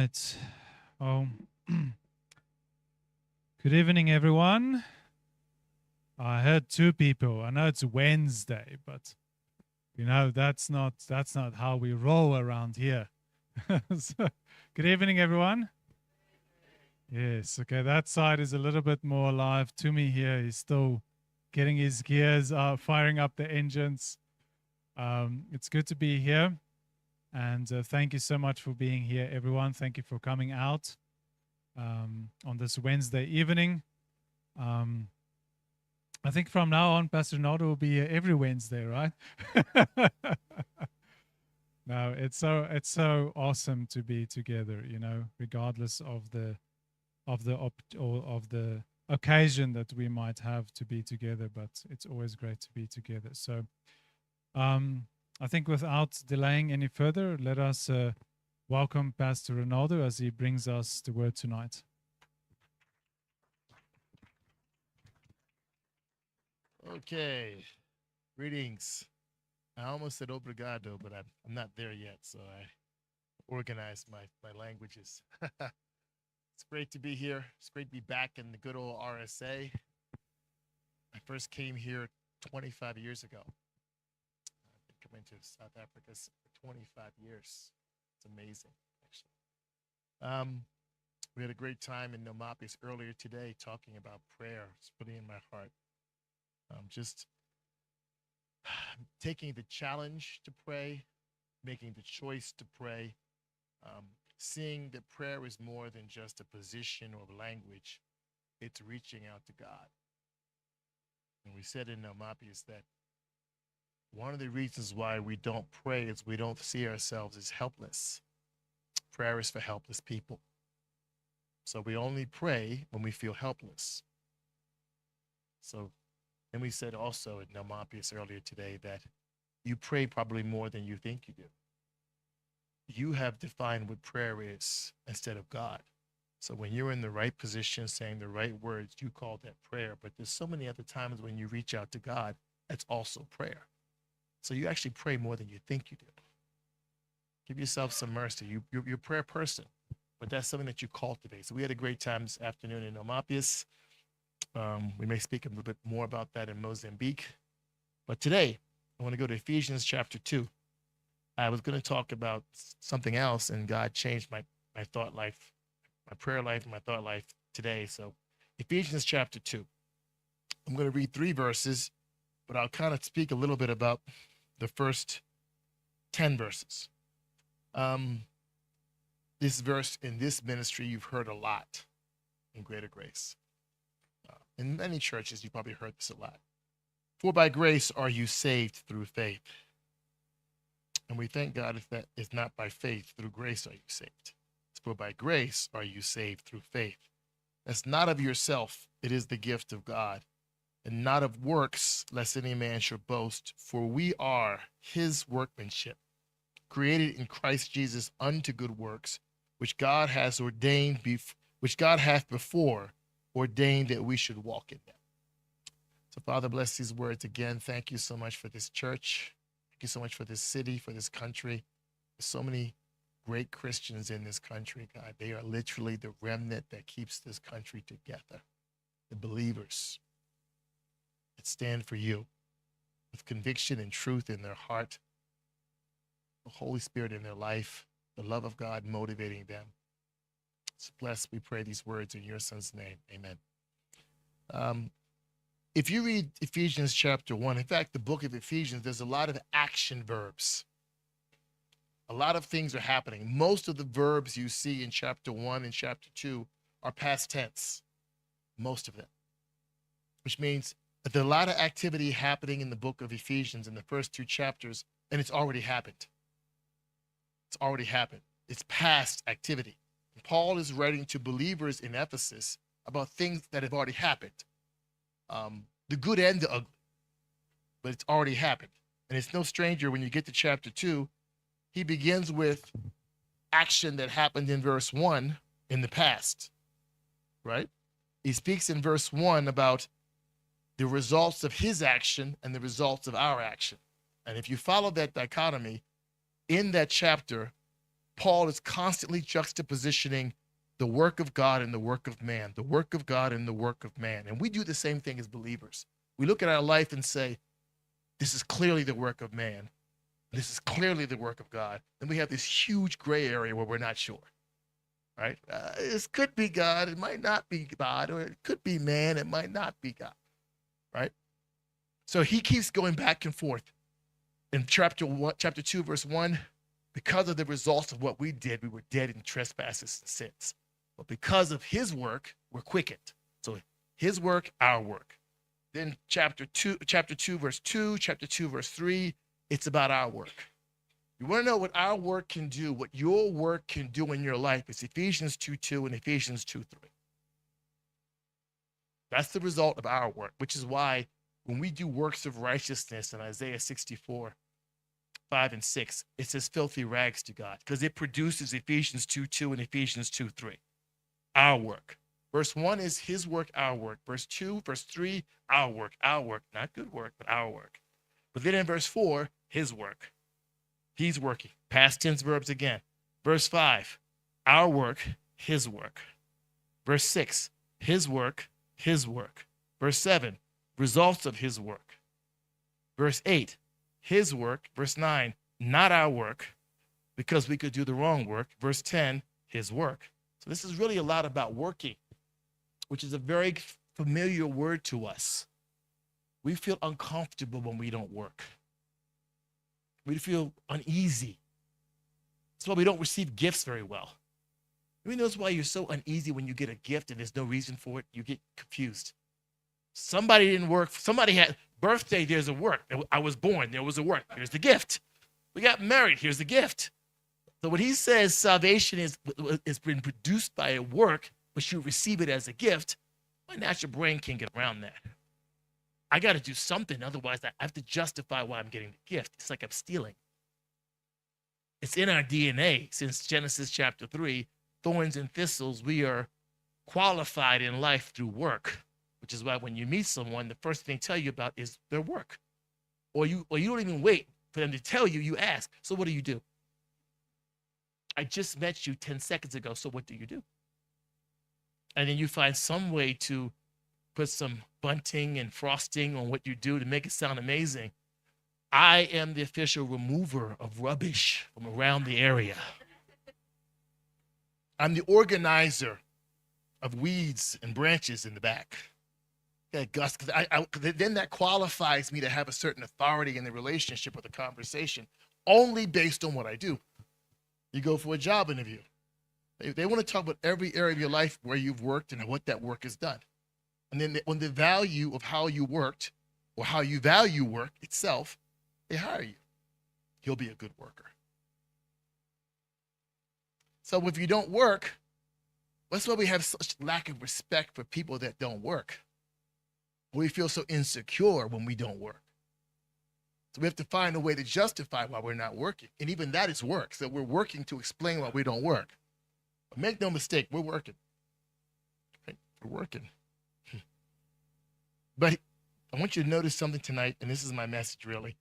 right. Oh, good evening, everyone. I heard two people. I know it's Wednesday, but that's not how we roll around here. So, good evening, everyone. Yes. Okay. That side is a little bit more alive. To me here, he's still getting his gears, firing up the engines. It's good to be here, and thank you so much for being here, everyone. Thank you for coming out on this Wednesday evening. I think from now on, Pastor Nodo will be here every Wednesday, right? No, it's so awesome to be together. Regardless of the occasion that we might have to be together, but it's always great to be together. So, I think without delaying any further, let us welcome Pastor Ronaldo as he brings us the word tonight. Okay, greetings. I almost said obrigado, but I'm not there yet, so I organized my languages. It's great to be here. It's great to be back in the good old RSA. I first came here 25 years ago. I've been coming to South Africa for 25 years. It's amazing, actually. We had a great time in Nomapis earlier today talking about prayer. It's really in my heart. Just taking the challenge to pray, making the choice to pray, seeing that prayer is more than just a position or language, it's reaching out to God. And we said in Nomapis that one of the reasons why we don't pray is we don't see ourselves as helpless. Prayer is for helpless people. So we only pray when we feel helpless. So and we said also at Nomapis earlier today that you pray probably more than you think you do. You have defined what prayer is instead of God. So when you're in the right position, saying the right words, you call that prayer. But there's so many other times when you reach out to God, that's also prayer. So you actually pray more than you think you do. Give yourself some mercy. You're a prayer person, but that's something that you cultivate. So we had a great time this afternoon in Nomapis. We may speak a little bit more about that in Mozambique. But today, I want to go to Ephesians chapter 2. I was going to talk about something else, and God changed my thought life, my prayer life, and my thought life today. So Ephesians chapter 2. I'm going to read 3 verses, but I'll kind of speak a little bit about the first 10 verses. This verse in this ministry, you've heard a lot in Greater Grace. In many churches, you probably heard this a lot. For by grace are you saved through faith. And we thank God if that is not by faith, through grace are you saved. For by grace are you saved through faith. That's not of yourself, it is the gift of God. And not of works, lest any man should boast. For we are his workmanship, created in Christ Jesus unto good works, which God hath before ordained that we should walk in them. So, Father, bless these words again. Thank you so much for this church. Thank you so much for this city, for this country. There's so many great Christians in this country, God. They are literally the remnant that keeps this country together. The believers that stand for you with conviction and truth in their heart, the Holy Spirit in their life, the love of God motivating them. So bless, we pray these words in your son's name. Amen. If you read Ephesians chapter 1, in fact, the book of Ephesians, there's a lot of action verbs. A lot of things are happening. Most of the verbs you see in chapter 1 and chapter 2 are past tense. Most of them. Which means that there's a lot of activity happening in the book of Ephesians in the first 2 chapters, and it's already happened. It's already happened. It's past activity. Paul is writing to believers in Ephesus about things that have already happened, the good and the ugly, but it's already happened. And it's no stranger when you get to chapter 2, he begins with action that happened in verse 1 in the past, right? He speaks in verse 1 about the results of his action and the results of our action. And if you follow that dichotomy, in that chapter, Paul is constantly juxtapositioning the work of God and the work of man, the work of God and the work of man. And we do the same thing as believers. We look at our life and say, this is clearly the work of man. This is clearly the work of God. And we have this huge gray area where we're not sure, right? This could be God. It might not be God. Or it could be man. It might not be God, right? So he keeps going back and forth. In chapter 2, verse 1, because of the results of what we did, we were dead in trespasses and sins. But because of his work, we're quickened. So his work, our work. Then chapter 2, verse 2, chapter 2, verse 3, it's about our work. You want to know what our work can do, what your work can do in your life? It's Ephesians 2:2 and Ephesians 2:3. That's the result of our work, which is why when we do works of righteousness in Isaiah 64, 5 and 6, it says filthy rags to God, because it produces Ephesians 2:2 and Ephesians 2:3. Our work. Verse 1 is his work, our work. Verse 2, verse 3, our work, not good work, but our work. But then in verse 4, his work. He's working. Past tense verbs again. Verse 5, our work, his work. Verse 6, his work, his work. Verse 7, results of his work. Verse 8, his work. Verse 9, not our work, because we could do the wrong work. Verse 10, his work. So this is really a lot about working, which is a very familiar word to us. We feel uncomfortable when we don't work. We feel uneasy. That's why we don't receive gifts very well. You know, that's why you're so uneasy when you get a gift and there's no reason for it. You get confused. Somebody didn't work. Somebody had birthday, there's a work. I was born, there was a work. Here's the gift. We got married, here's the gift. So when he says salvation is been produced by a work, but you receive it as a gift, my natural brain can't get around that. I got to do something. Otherwise, I have to justify why I'm getting the gift. It's like I'm stealing. It's in our DNA since Genesis chapter 3, thorns and thistles, we are qualified in life through work, which is why when you meet someone, the first thing they tell you about is their work. Or you don't even wait for them to tell you, you ask, so what do you do? I just met you 10 seconds ago, so what do you do? And then you find some way to put some bunting and frosting on what you do to make it sound amazing. I am the official remover of rubbish from around the area. I'm the organizer of weeds and branches in the back. Yeah, Gus, because then that qualifies me to have a certain authority in the relationship or the conversation only based on what I do. You go for a job interview. They want to talk about every area of your life where you've worked and what that work has done. And then on the value of how you worked or how you value work itself, they hire you. You'll be a good worker. So if you don't work, that's why we have such lack of respect for people that don't work. We feel so insecure when we don't work. So we have to find a way to justify why we're not working. And even that is work. So we're working to explain why we don't work. But make no mistake, we're working. Right? We're working. But I want you to notice something tonight, and this is my message really.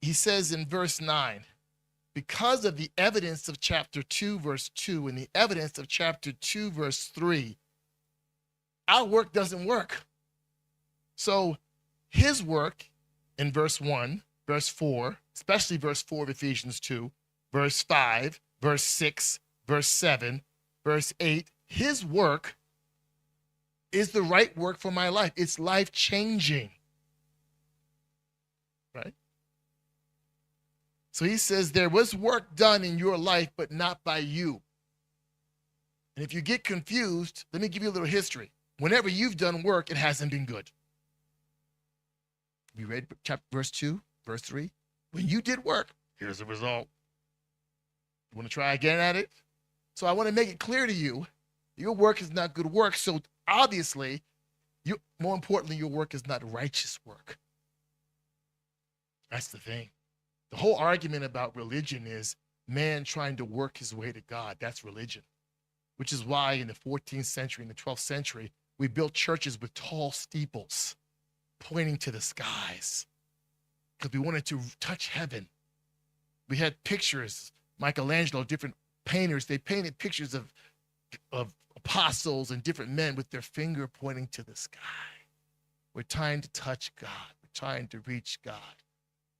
He says in verse 9, because of the evidence of chapter 2, verse 2, and the evidence of chapter 2, verse 3, our work doesn't work. So his work in verse 1, verse 4, especially verse 4 of Ephesians 2, verse 5, verse 6, verse 7, verse 8, his work is the right work for my life. It's life-changing, right? So he says there was work done in your life, but not by you. And if you get confused, let me give you a little history. Whenever you've done work, it hasn't been good. You read verse 2, verse 3? When you did work, here's the result. You want to try again at it? So I want to make it clear to you, your work is not good work. So obviously, more importantly, your work is not righteous work. That's the thing. The whole argument about religion is man trying to work his way to God. That's religion, which is why in the 14th century and the 12th century, we built churches with tall steeples pointing to the skies because we wanted to touch heaven. We had pictures Michelangelo, different painters, they painted pictures of apostles and different men with their finger pointing to the sky. We're trying to touch God. We're trying to reach God.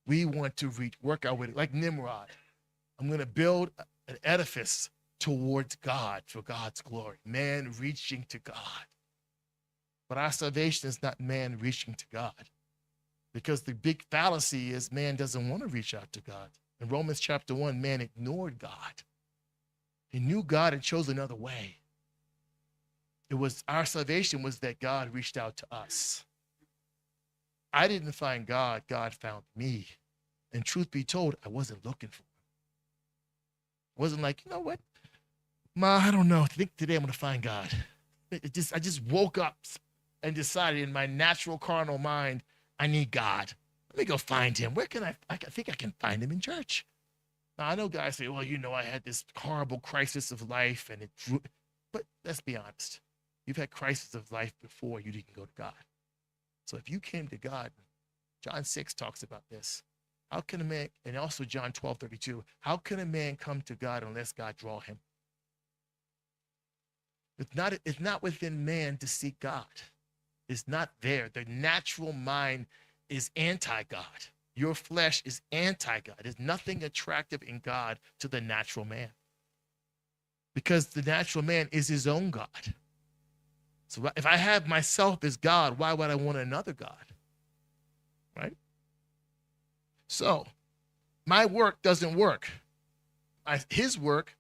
We want to work our way, like Nimrod. I'm going to build an edifice towards God for God's glory. Man reaching to God. But our salvation is not man reaching to God. Because the big fallacy is man doesn't want to reach out to God. In Romans chapter 1, man ignored God. He knew God and chose another way. It was our salvation was that God reached out to us. I didn't find God, God found me. And truth be told, I wasn't looking for him. It wasn't like, you know what? Ma, I don't know. I think today I'm going to find God. I just woke up and decided in my natural carnal mind, I need God. Let me go find him. Where can I think I can find him in church. Now, I know guys say, well, you know, I had this horrible crisis of life and it drew, but let's be honest. You've had crisis of life before you didn't go to God. So if you came to God, John 6 talks about this. How can a man, and also John 12:32, how can a man come to God unless God draw him? It's not within man to seek God. It's not there. The natural mind is anti-God. Your flesh is anti-God. There's nothing attractive in God to the natural man. Because the natural man is his own God. So if I have myself as God, why would I want another God? Right? So my work doesn't work. His work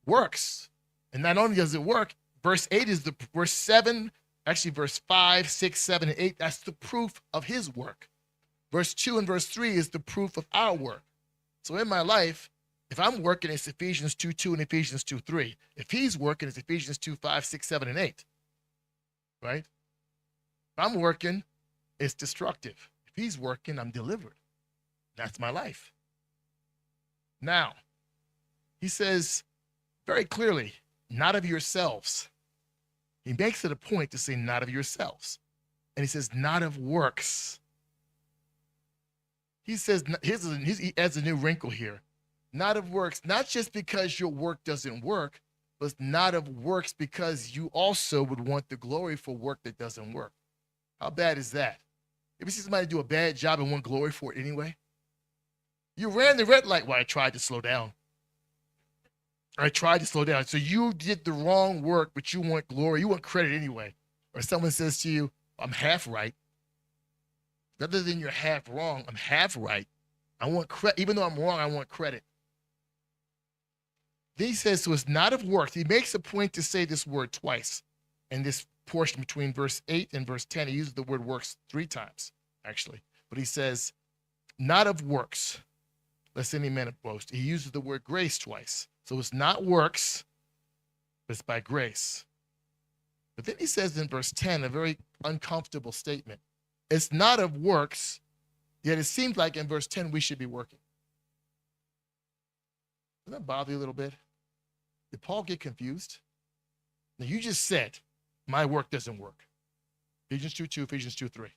works. And not only does it work, verse 8 is verse 7, actually verse 5, 6, 7, and 8, that's the proof of his work. Verse 2 and verse 3 is the proof of our work. So in my life, if I'm working, it's Ephesians 2:2 and Ephesians 2:3. If he's working, it's Ephesians 2:5, 6, 7, and 8. Right? If I'm working, it's destructive. If he's working, I'm delivered. That's my life. Now, he says very clearly, not of yourselves. He makes it a point to say not of yourselves. And he says not of works. He says, he adds a new wrinkle here. Not of works, not just because your work doesn't work, but not of works because you also would want the glory for work that doesn't work. How bad is that? If you see somebody do a bad job and want glory for it anyway, you ran the red light while I tried to slow down. So you did the wrong work, but you want glory. You want credit anyway. Or someone says to you, I'm half right. Rather than you're half wrong, I'm half right. I want credit. Even though I'm wrong, I want credit. Then he says, so it's not of works. He makes a point to say this word twice. In this portion between verse 8 and verse 10, he uses the word works 3 times, actually. But he says, not of works, lest any man boast. He uses the word grace twice. So it's not works, but it's by grace. But then he says in verse 10, a very uncomfortable statement. It's not of works, yet it seems like in verse 10 we should be working. Doesn't that bother you a little bit? Did Paul get confused? Now you just said, my work doesn't work. Ephesians 2:2, Ephesians 2:3.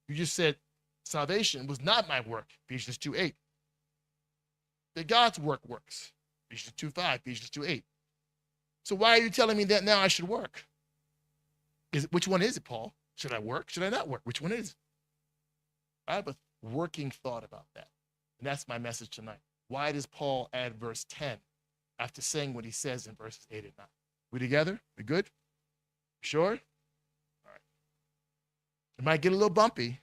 You just said salvation was not my work, Ephesians 2:8. That God's work works, Ephesians 2:5, Ephesians 2:8. So why are you telling me that now I should work? Which one is it, Paul? Should I work? Should I not work? Which one is it? I have a working thought about that. And that's my message tonight. Why does Paul add verse 10 after saying what he says in verses 8 and 9? We together? We good? Sure? All right. It might get a little bumpy.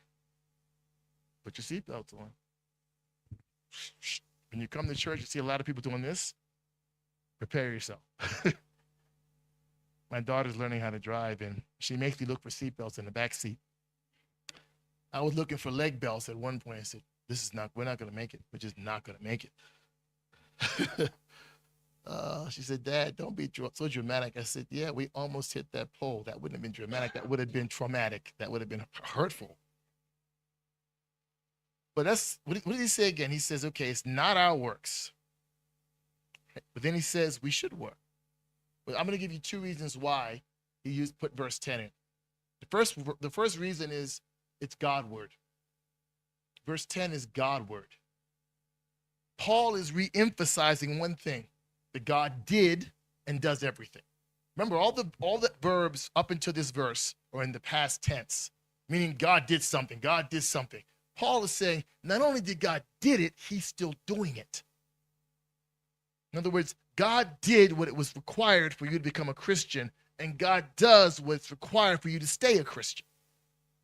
Put your seatbelts on. When you come to church, you see a lot of people doing this. Prepare yourself. My daughter's learning how to drive, and she makes me look for seatbelts in the back seat. I was looking for leg belts at one point. I said, we're not going to make it. We're just not going to make it. She said, Dad, don't be so dramatic. I said, yeah, we almost hit that pole. That wouldn't have been dramatic. That would have been traumatic. That would have been hurtful. But what did he say again? He says, okay, it's not our works. But then he says we should work. But I'm going to give you 2 reasons why he put verse 10 in. The first reason is it's God word. Verse 10 is God word. Paul is re-emphasizing one thing, that God did and does everything. Remember, all the verbs up until this verse are in the past tense, meaning God did something, God did something. Paul is saying, not only did God did it, he's still doing it. In other words, God did what it was required for you to become a Christian, and God does what's required for you to stay a Christian.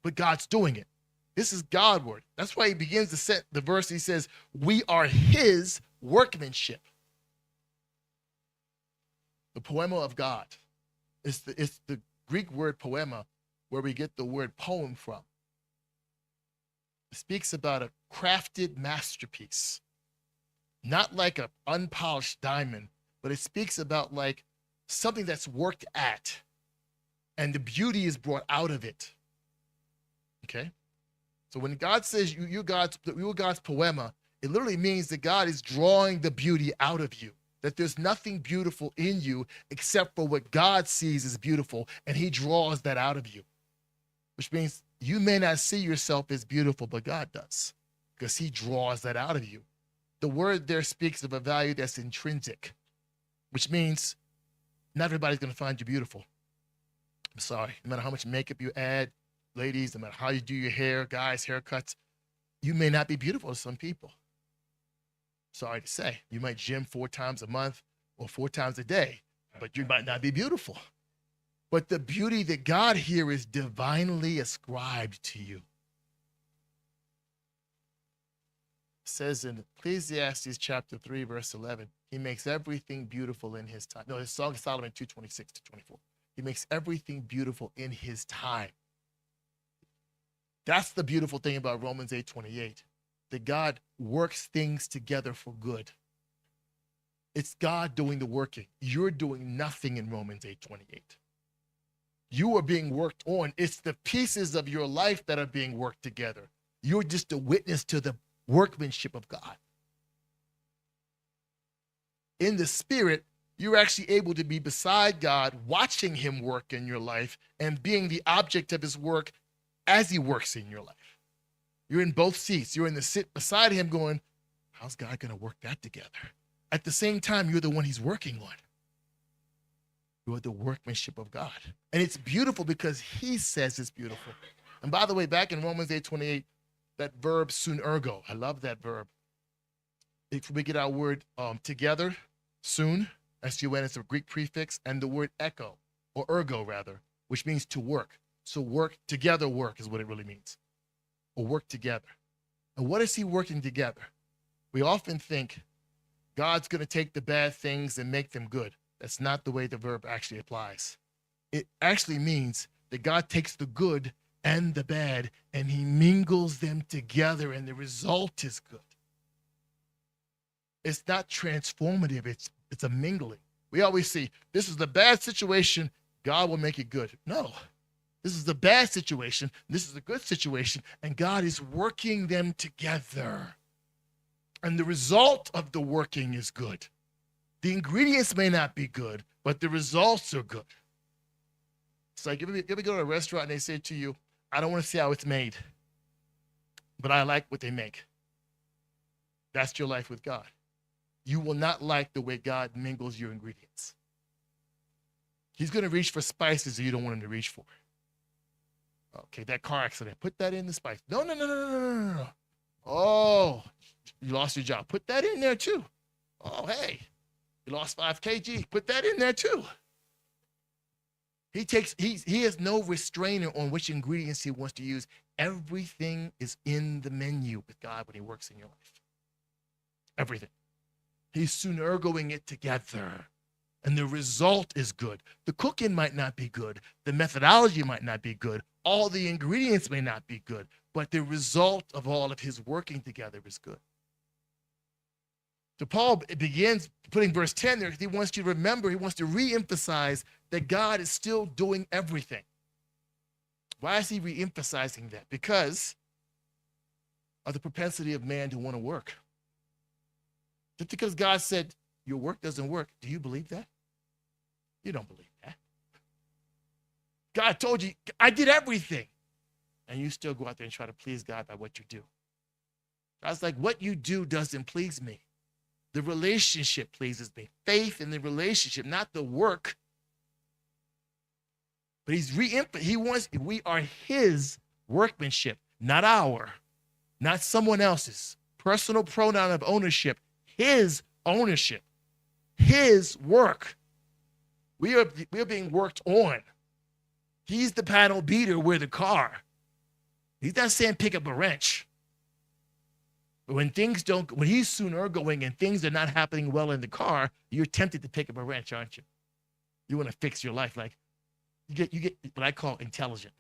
But God's doing it. This is Godward. That's why he begins to set the verse. He says, we are his workmanship. The poema of God. It's the Greek word poema, where we get the word poem from. It speaks about a crafted masterpiece. Not like an unpolished diamond, but it speaks about like something that's worked at, and the beauty is brought out of it. Okay? So when God says you're God's poema, it literally means that God is drawing the beauty out of you. That there's nothing beautiful in you except for what God sees as beautiful, and he draws that out of you. Which means you may not see yourself as beautiful, but God does, because he draws that out of you. The word there speaks of a value that's intrinsic, which means not everybody's going to find you beautiful. I'm sorry. No matter how much makeup you add, ladies, no matter how you do your hair, guys, haircuts, you may not be beautiful to some people. Sorry to say. You might gym 4 times a month or 4 times a day, but you might not be beautiful. But the beauty that God here is divinely ascribed to you. It says in Ecclesiastes chapter 3, verse 11, he makes everything beautiful in his time. No, it's Song of Solomon 2:26-24. He makes everything beautiful in his time. That's the beautiful thing about Romans 8:28, that God works things together for good. It's God doing the working. You're doing nothing in Romans 8:28. You are being worked on. It's the pieces of your life that are being worked together. You're just a witness to the workmanship of God. In the spirit, you're actually able to be beside God, watching him work in your life and being the object of his work as he works in your life. You're in both seats. You're in the sit beside him going, how's God going to work that together? At the same time, you're the one he's working on. You're the workmanship of God. And it's beautiful because he says it's beautiful. And by the way, back in Romans 8:28, that verb sunergo, I love that verb. If we get our word together, sun, S-U-N, it's a Greek prefix, and the word echo, or ergo rather, which means to work. So work together, work is what it really means, or work together. And what is he working together? We often think God's going to take the bad things and make them good. That's not the way the verb actually applies. It actually means that God takes the good and the bad and he mingles them together, and the result is good. It's not transformative, it's a mingling. We always see, this is the bad situation, God will make it good. No, this is the bad situation, this is the good situation, and God is working them together. And the result of the working is good. The ingredients may not be good, but the results are good. It's like if you ever go to a restaurant and they say to you, I don't want to see how it's made, but I like what they make. That's your life with God. You will not like the way God mingles your ingredients. He's going to reach for spices that you don't want him to reach for. Okay, that car accident, put that in the spice. No. Oh, you lost your job. Put that in there too. Oh, hey, you lost 5 kg. Put that in there too. He has no restrainer on which ingredients he wants to use. Everything is in the menu with God when he works in your life. Everything. He's sunergoing it together. And the result is good. The cooking might not be good. The methodology might not be good. All the ingredients may not be good. But the result of all of his working together is good. So Paul begins putting verse 10 there because he wants you to remember, he wants to re-emphasize that God is still doing everything. Why is he re-emphasizing that? Because of the propensity of man to want to work. Just because God said, your work doesn't work, do you believe that? You don't believe that. God told you, I did everything. And you still go out there and try to please God by what you do. God's like, what you do doesn't please me. The relationship pleases me. Faith in the relationship, not the work. But we are his workmanship, not not someone else's. Personal pronoun of ownership, his ownership, his work. We are being worked on. He's the panel beater, we're the car. He's not saying pick up a wrench. But when he's sooner going and things are not happening well in the car, you're tempted to pick up a wrench, aren't you? You want to fix your life. Like you get what I call intelligent.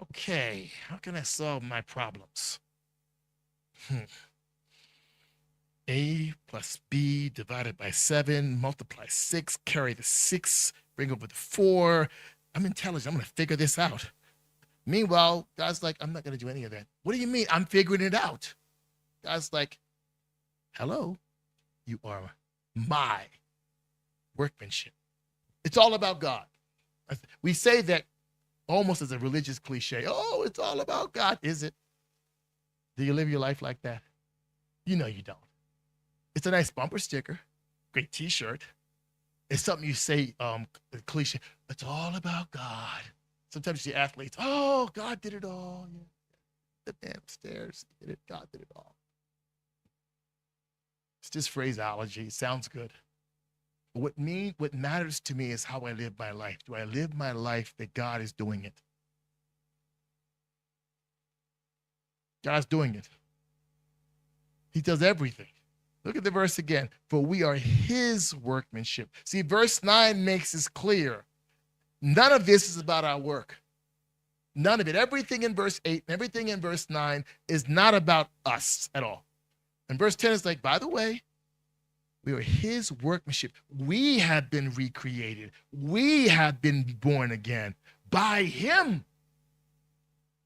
Okay, how can I solve my problems? A plus B divided by 7, multiply 6, carry the 6, bring over the 4. I'm intelligent. I'm going to figure this out. Meanwhile, God's like, I'm not going to do any of that. What do you mean? I'm figuring it out. God's like, hello, you are my workmanship. It's all about God. We say that almost as a religious cliche. Oh, it's all about God. Is it? Do you live your life like that? You know you don't. It's a nice bumper sticker, great t-shirt. It's something you say, cliche. It's all about God. Sometimes you see athletes, oh, God did it all. Yeah. The man upstairs did it. God did it all. It's just phraseology. It sounds good. But what matters to me is how I live my life. Do I live my life that God is doing it? God's doing it. He does everything. Look at the verse again. For we are his workmanship. See, verse 9 makes this clear. None of this is about our work. None of it. Everything in verse 8 and everything in verse 9 is not about us at all. And verse 10 is like, by the way, we are his workmanship. We have been recreated. We have been born again by him.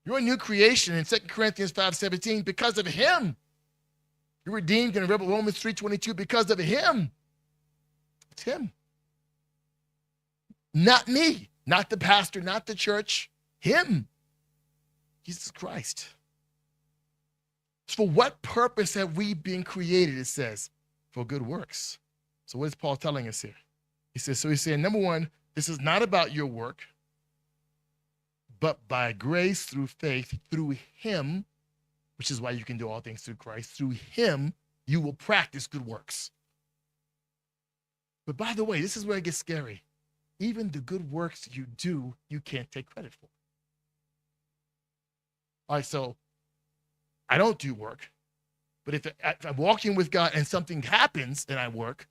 You're a new creation in 2 Corinthians 5:17 because of him. You're redeemed in Romans 3:22 because of him. It's him. Not me, not the pastor, not the church. Him. Jesus Christ. For what purpose have we been created, it says, for good works. So what is Paul telling us here? He's saying, number one, this is not about your work, but by grace through faith, through him, which is why you can do all things through Christ. Through him, you will practice good works. But by the way, this is where it gets scary. Even the good works you do, you can't take credit for. All right, so I don't do work, but if I'm walking with God and something happens and I work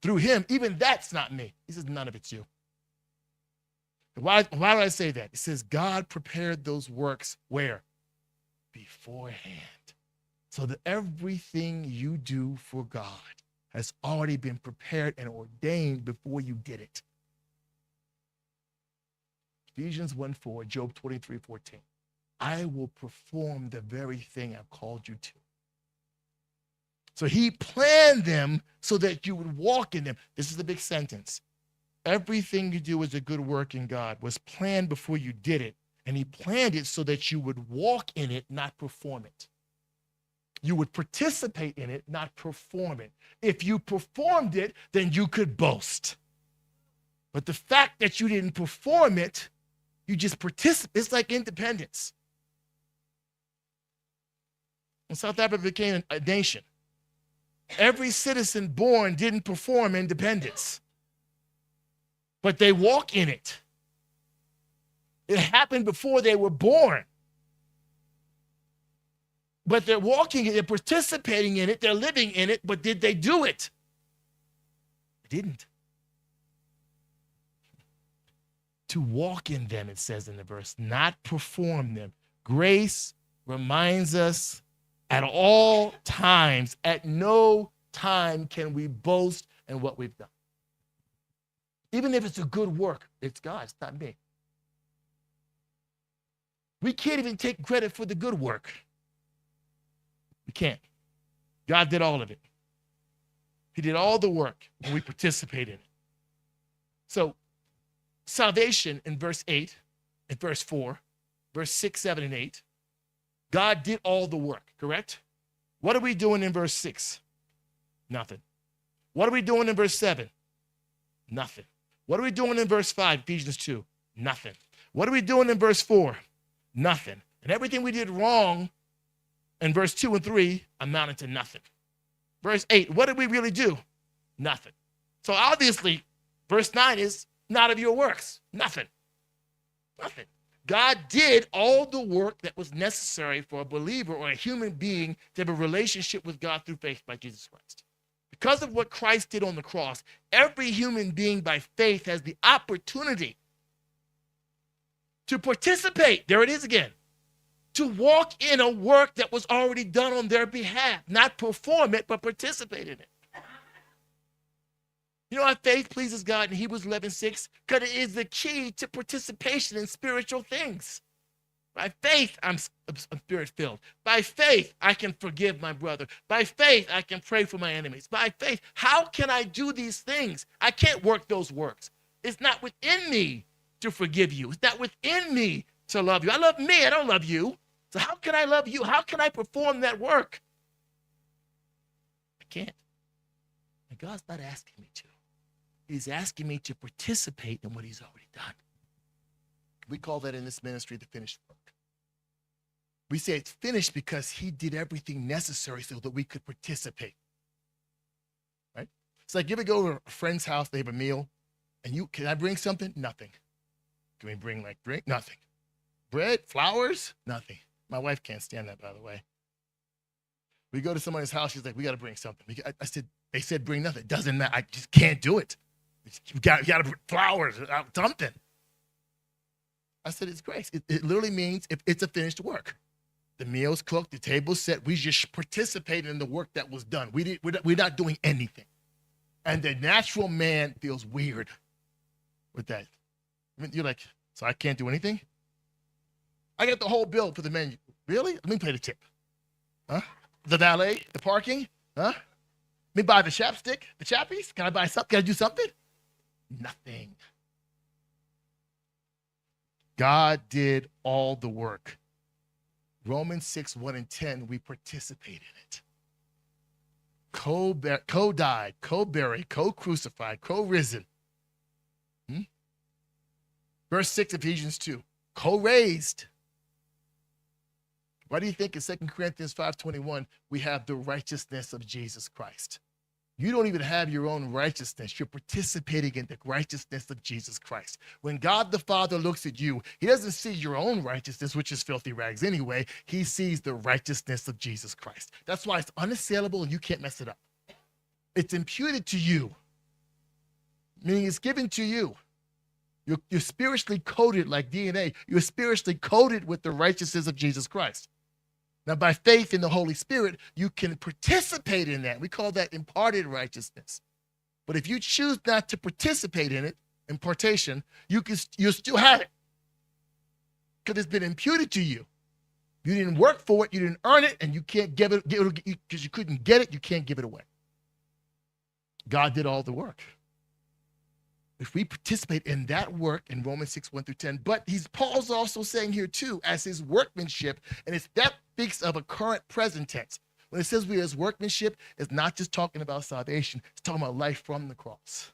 through him, even that's not me. He says, none of it's you. Why do I say that? It says God prepared those works where? Beforehand. So that everything you do for God has already been prepared and ordained before you did it. Ephesians 1:4, Job 23:14. I will perform the very thing I've called you to. So he planned them so that you would walk in them. This is the big sentence. Everything you do as a good work in God was planned before you did it. And he planned it so that you would walk in it, not perform it. You would participate in it, not perform it. If you performed it, then you could boast. But the fact that you didn't perform it, you just participate. It's like independence. When South Africa became a nation, every citizen born didn't perform independence, but they walk in it. It happened before they were born. But they're walking it, they're participating in it, they're living in it, but did they do it? They didn't. To walk in them, it says in the verse, not perform them. Grace reminds us at all times, at no time can we boast in what we've done. Even if it's a good work, it's God, it's not me. We can't even take credit for the good work. We can't. God did all of it. He did all the work, and we participate in it. So, salvation in verse 8, and verse 4, verse 6, 7, and 8, God did all the work, correct? What are we doing in verse 6? Nothing. What are we doing in verse 7? Nothing. What are we doing in verse 5, Ephesians 2? Nothing. What are we doing in verse 4? Nothing. And everything we did wrong in verse 2 and 3 amounted to nothing. Verse 8, what did we really do? Nothing. So obviously, verse 9 is not of your works. Nothing. Nothing. God did all the work that was necessary for a believer or a human being to have a relationship with God through faith by Jesus Christ. Because of what Christ did on the cross, every human being by faith has the opportunity to participate. There it is again. To walk in a work that was already done on their behalf. Not perform it, but participate in it. You know why faith pleases God in Hebrews 11:6? Because it is the key to participation in spiritual things. By faith, I'm spirit-filled. By faith, I can forgive my brother. By faith, I can pray for my enemies. By faith, how can I do these things? I can't work those works. It's not within me to forgive you. It's not within me to love you. I love me. I don't love you. So how can I love you? How can I perform that work? I can't. And God's not asking me to. He's asking me to participate in what he's already done. We call that in this ministry the finished work. We say it's finished because he did everything necessary so that we could participate. Right? It's like you ever go to a friend's house, they have a meal, and can I bring something? Nothing. Can we bring drink? Nothing. Bread, flowers? Nothing. My wife can't stand that, by the way. We go to somebody's house, she's like, we got to bring something. They said bring nothing. It doesn't matter. I just can't do it. You got to bring flowers, something. I said, it's grace. It literally means if it's a finished work. The meal's cooked, the table's set. We just participated in the work that was done. We're not doing anything. And the natural man feels weird with that. I mean, you're like, so I can't do anything? I got the whole bill for the menu. Really? Let me pay the tip. Huh? The valet, the parking? Huh? Let me buy the chapstick, the chappies? Can I buy something? Can I do something? Nothing. God did all the work. Romans 6, 1 and 10, we participate in it. Co-died, co-buried, co-crucified, co-risen. Verse 6, Ephesians 2, co-raised. Why do you think in 2 Corinthians 5:21, we have the righteousness of Jesus Christ? You don't even have your own righteousness. You're participating in the righteousness of Jesus Christ. When God the Father looks at you, he doesn't see your own righteousness, which is filthy rags anyway. He sees the righteousness of Jesus Christ. That's why it's unassailable and you can't mess it up. It's imputed to you, meaning it's given to you. You're spiritually coded like DNA. You're spiritually coded with the righteousness of Jesus Christ. Now, by faith in the Holy Spirit, you can participate in that. We call that imparted righteousness. But if you choose not to participate in it, impartation, you'll still have it because it's been imputed to you. You didn't work for it, you didn't earn it, and you can't give it because you couldn't get it. You can't give it away. God did all the work. If we participate in that work in Romans 6, 1 through 10, but Paul's also saying here too, as his workmanship, and that speaks of a current present tense. When it says we are his workmanship, it's not just talking about salvation, it's talking about life from the cross.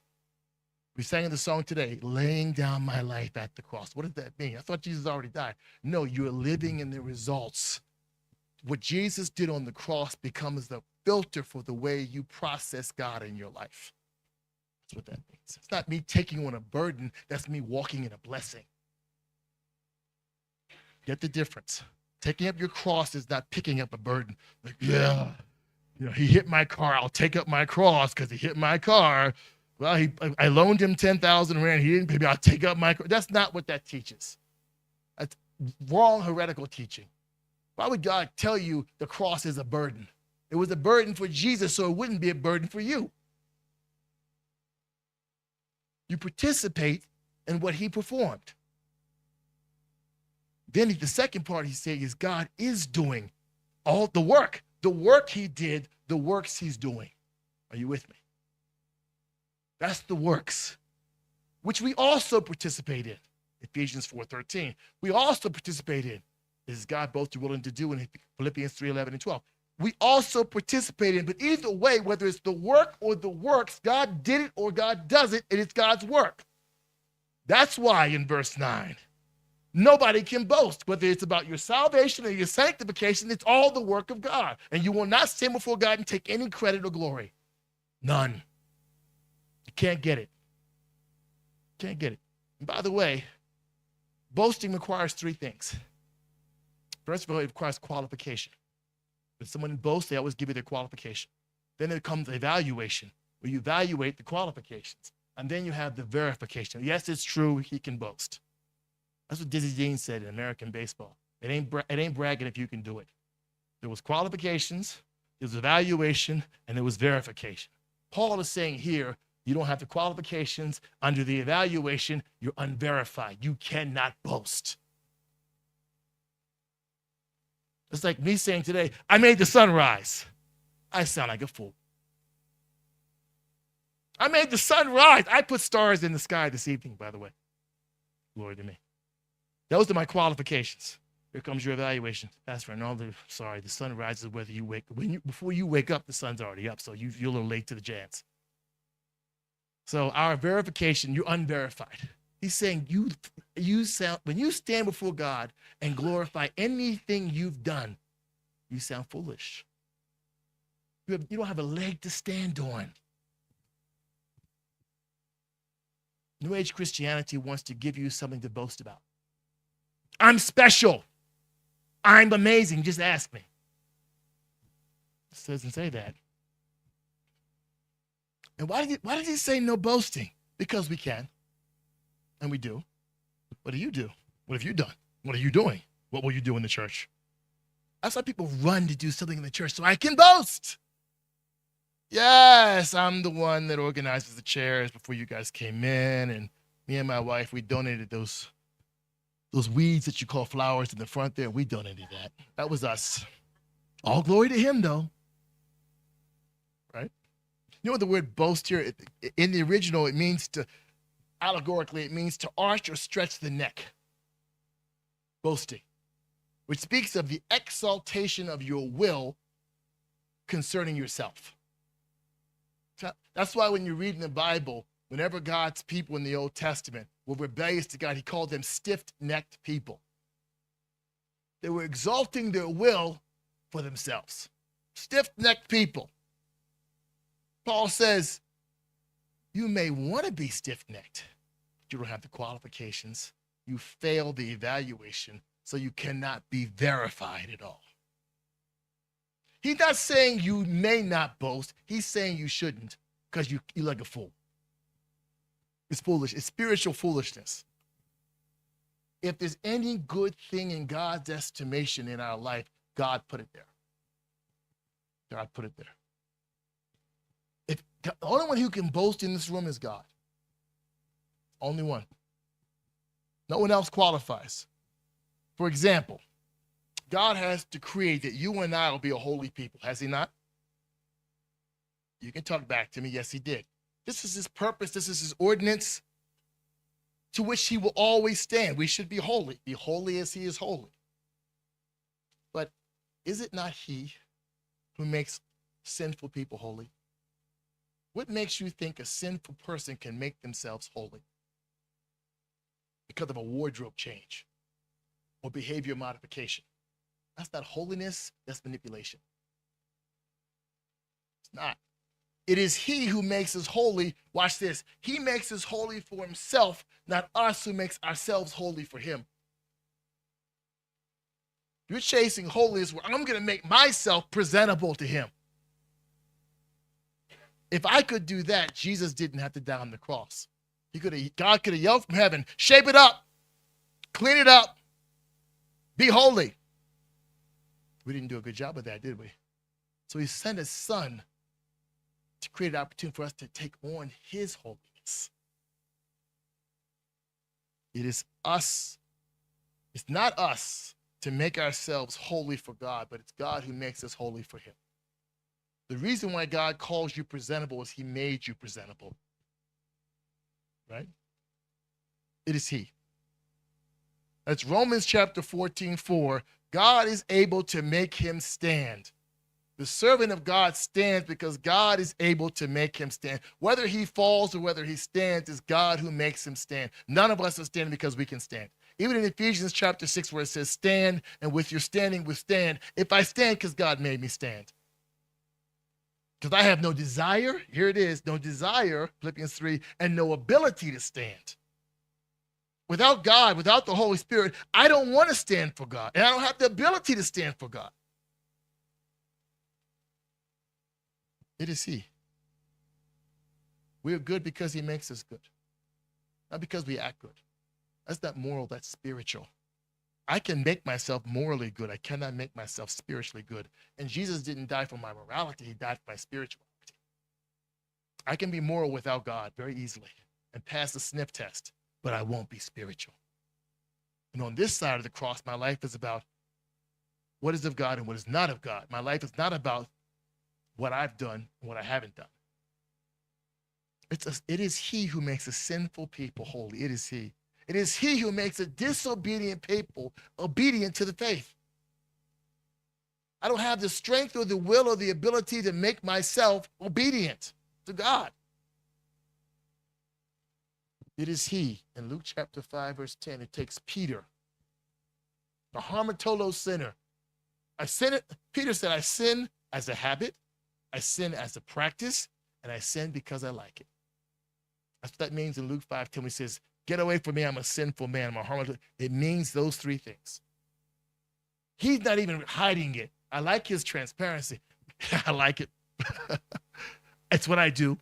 We sang in the song today, laying down my life at the cross. What does that mean? I thought Jesus already died. No, you're living in the results. What Jesus did on the cross becomes the filter for the way you process God in your life. That's what that means. It's not me taking on a burden. That's me walking in a blessing. Get the difference. Taking up your cross is not picking up a burden. Like, yeah, he hit my car. I'll take up my cross because he hit my car. Well, I loaned him 10,000 rand. He didn't pay me. I'll take up my cross. That's not what that teaches. That's wrong, heretical teaching. Why would God tell you the cross is a burden? It was a burden for Jesus, so it wouldn't be a burden for you. You participate in what he performed. Then the second part he's saying is God is doing all the work. The work he did, the works he's doing. Are you with me? That's the works, which we also participate in. Ephesians 4:13. We also participate in. Is God both willing to do in Philippians 3:11 and 12. we also participate in. But either way, whether it's the work or the works, God did it or God does it, and it's God's work. That's why in verse 9, nobody can boast, whether it's about your salvation or your sanctification, it's all the work of God. And you will not stand before God and take any credit or glory. None. You can't get it. Can't get it. And by the way, boasting requires three things. First of all, it requires qualification. When someone boasts, they always give you their qualification. Then there comes evaluation, where you evaluate the qualifications. And then you have the verification. Yes, it's true, he can boast. That's what Dizzy Dean said in American baseball. It ain't bragging if you can do it. There was qualifications, there was evaluation, and there was verification. Paul is saying here, you don't have the qualifications. Under the evaluation, you're unverified. You cannot boast. It's like me saying today, I made the sun rise. I sound like a fool. I made the sun rise. I put stars in the sky this evening, by the way. Glory to me. Those are my qualifications. Here comes your evaluation. Pastor Arnaldo, sorry, the sun rises whether you wake up. Before you wake up, the sun's already up, so you're a little late to the chance. So our verification, you're unverified. He's saying when you stand before God and glorify anything you've done, you sound foolish. You don't have a leg to stand on. New Age Christianity wants to give you something to boast about. I'm special. I'm amazing. Just ask me. It doesn't say that. And why did he say no boasting? Because we can. And we do. What do you do? What have you done? What are you doing? What will you do in the church? That's why people run to do something in the church so I can boast. Yes, I'm the one that organizes the chairs before you guys came in. And me and my wife, we donated those weeds that you call flowers in the front there. We donated that. That was us. All glory to him, though. Right? You know what the word boast here, in the original, it means to, allegorically, it means to arch or stretch the neck. Boasting, which speaks of the exaltation of your will concerning yourself. That's why when you read in the Bible, whenever God's people in the Old Testament were rebellious to God, he called them stiff-necked people. They were exalting their will for themselves. Stiff-necked people. Paul says, you may want to be stiff-necked, but you don't have the qualifications. You fail the evaluation, so you cannot be verified at all. He's not saying you may not boast. He's saying you shouldn't because you're like a fool. It's foolish. It's spiritual foolishness. If there's any good thing in God's estimation in our life, God put it there. God put it there. If the only one who can boast in this room is God. Only one. No one else qualifies. For example, God has decreed that you and I will be a holy people. Has he not? You can talk back to me. Yes, he did. This is his purpose. This is his ordinance to which he will always stand. We should be holy. Be holy as he is holy. But is it not he who makes sinful people holy? What makes you think a sinful person can make themselves holy? Because of a wardrobe change or behavior modification. That's not holiness, that's manipulation. It's not. It is he who makes us holy. Watch this. He makes us holy for himself, not us who makes ourselves holy for him. You're chasing holiness where I'm going to make myself presentable to him. If I could do that, Jesus didn't have to die on the cross. God could have yelled from heaven, shape it up, clean it up, be holy. We didn't do a good job of that, did we? So he sent his son to create an opportunity for us to take on his holiness. It is us. It's not us to make ourselves holy for God, but it's God who makes us holy for him. The reason why God calls you presentable is he made you presentable. Right? It is he. That's Romans chapter 14:4. God is able to make him stand. The servant of God stands because God is able to make him stand. Whether he falls or whether he stands, is God who makes him stand. None of us are standing because we can stand. Even in Ephesians chapter 6, where it says, stand, and with your standing withstand. If I stand, because God made me stand. Because I have no desire, here it is, no desire, Philippians 3, and no ability to stand. Without God, without the Holy Spirit, I don't want to stand for God. And I don't have the ability to stand for God. It is he. We are good because he makes us good. Not because we act good. That's not moral, that's spiritual. I can make myself morally good. I cannot make myself spiritually good. And Jesus didn't die for my morality. He died for my spirituality. I can be moral without God very easily and pass the sniff test, but I won't be spiritual. And on this side of the cross, my life is about what is of God and what is not of God. My life is not about what I've done and what I haven't done. It is he who makes a sinful people holy. It is he. It is he who makes a disobedient people obedient to the faith. I don't have the strength or the will or the ability to make myself obedient to God. It is he. In Luke chapter 5, verse 10, it takes Peter, the hamartolo sinner. Peter said, I sin as a habit, I sin as a practice, and I sin because I like it. That's what that means in Luke 5:10 when he says, get away from me, I'm a sinful man, I'm a harmful. It means those three things. He's not even hiding it. I like his transparency. I like it. It's what I do.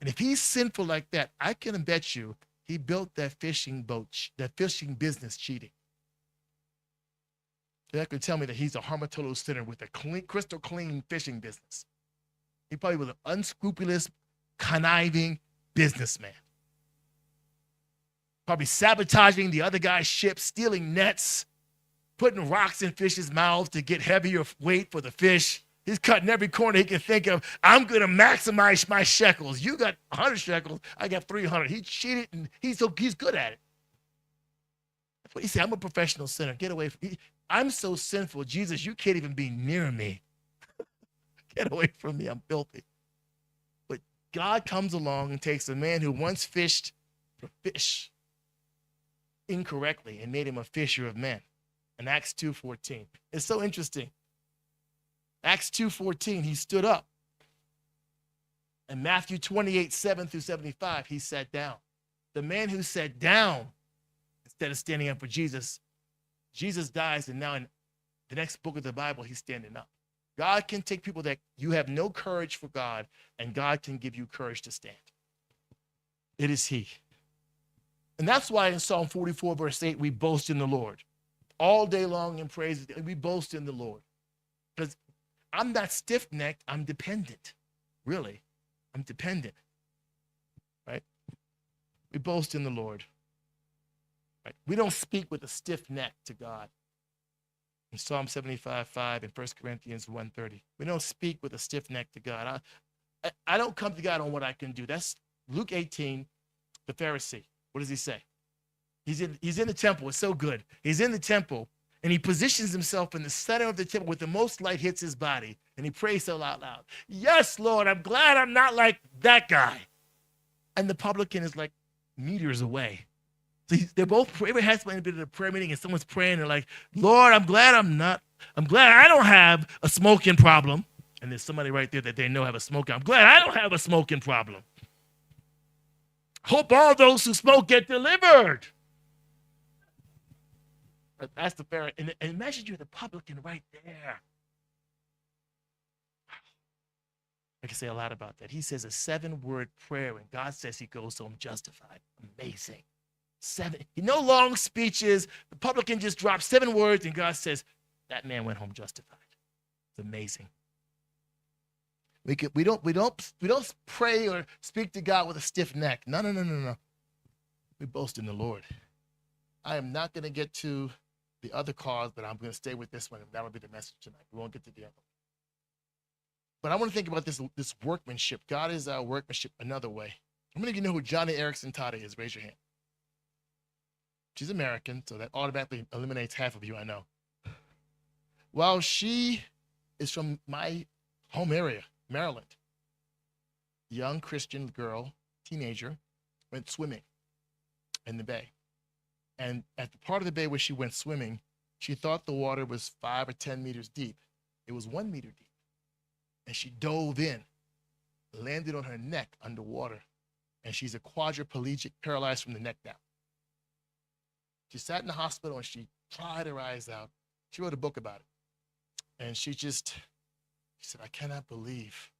And if he's sinful like that, I can bet you he built that fishing boat, that fishing business cheating. That could tell me that he's a hamartolo sinner with a clean, crystal clean fishing business. He probably was an unscrupulous, conniving businessman. Probably sabotaging the other guy's ship, stealing nets, putting rocks in fish's mouths to get heavier weight for the fish. He's cutting every corner he can think of. I'm going to maximize my shekels. You got 100 shekels. I got 300. He cheated, and he's good at it. That's what he said. I'm a professional sinner. Get away from me. I'm so sinful. Jesus, you can't even be near me. Get away from me. I'm filthy. But God comes along and takes a man who once fished for fish incorrectly and made him a fisher of men. In Acts 2:14. It's so interesting. Acts 2:14, he stood up. In Matthew 28:7-75, he sat down. The man who sat down instead of standing up for Jesus, Jesus dies, and now in the next book of the Bible, he's standing up. God can take people that you have no courage for God, and God can give you courage to stand. It is he. And that's why in Psalm 44, verse 8, we boast in the Lord. All day long in praise, we boast in the Lord. Because I'm not stiff-necked, I'm dependent. Really, I'm dependent. Right? We boast in the Lord. Right? We don't speak with a stiff neck to God. In Psalm 75:5 and 1 Corinthians 1:30. We don't speak with a stiff neck to God. I don't come to God on what I can do. That's Luke 18, the Pharisee. What does he say? He's in the temple. It's so good. He's in the temple, and he positions himself in the center of the temple where the most light hits his body, and he prays so out loud. Yes, Lord, I'm glad I'm not like that guy. And the publican is like meters away. So they're both, everybody has been at a prayer meeting, and someone's praying, they're like, Lord, I'm glad I don't have a smoking problem. And there's somebody right there that they know have a smoking. I'm glad I don't have a smoking problem. Hope all those who smoke get delivered. That's the Pharisee. And imagine you're the publican right there. I can say a lot about that. He says a 7-word prayer, and God says he goes home justified. Amazing. 7. No long speeches. The publican just drops 7 words, and God says that man went home justified. It's amazing. We don't pray or speak to God with a stiff neck. No. We boast in the Lord. I am not going to get to the other cause, but I'm going to stay with this one, and that will be the message tonight. We won't get to the other. But I want to think about this workmanship. God is our workmanship another way. How many of you know who Johnny Erickson Tada is? Raise your hand. She's American, so that automatically eliminates half of you, I know. While she is from my home area, Maryland. Young Christian girl, teenager, went swimming in the bay. And at the part of the bay where she went swimming, she thought the water was 5 or 10 meters deep. It was 1 meter deep. And she dove in, landed on her neck underwater, and she's a quadriplegic, paralyzed from the neck down. She sat in the hospital and she cried her eyes out. She wrote a book about it. And she said, I cannot believe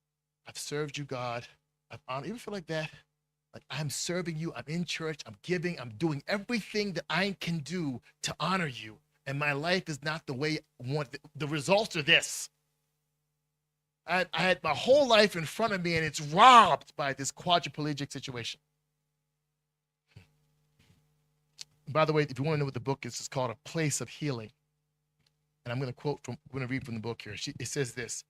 I've served you, God. I've honored. You ever feel like that? Like, I'm serving you, I'm in church, I'm giving, I'm doing everything that I can do to honor you. And my life is not the way I want. The results are this. I had my whole life in front of me, and it's robbed by this quadriplegic situation. By the way, if you want to know what the book is, it's called A Place of Healing. And I'm going to read from the book here. It says this.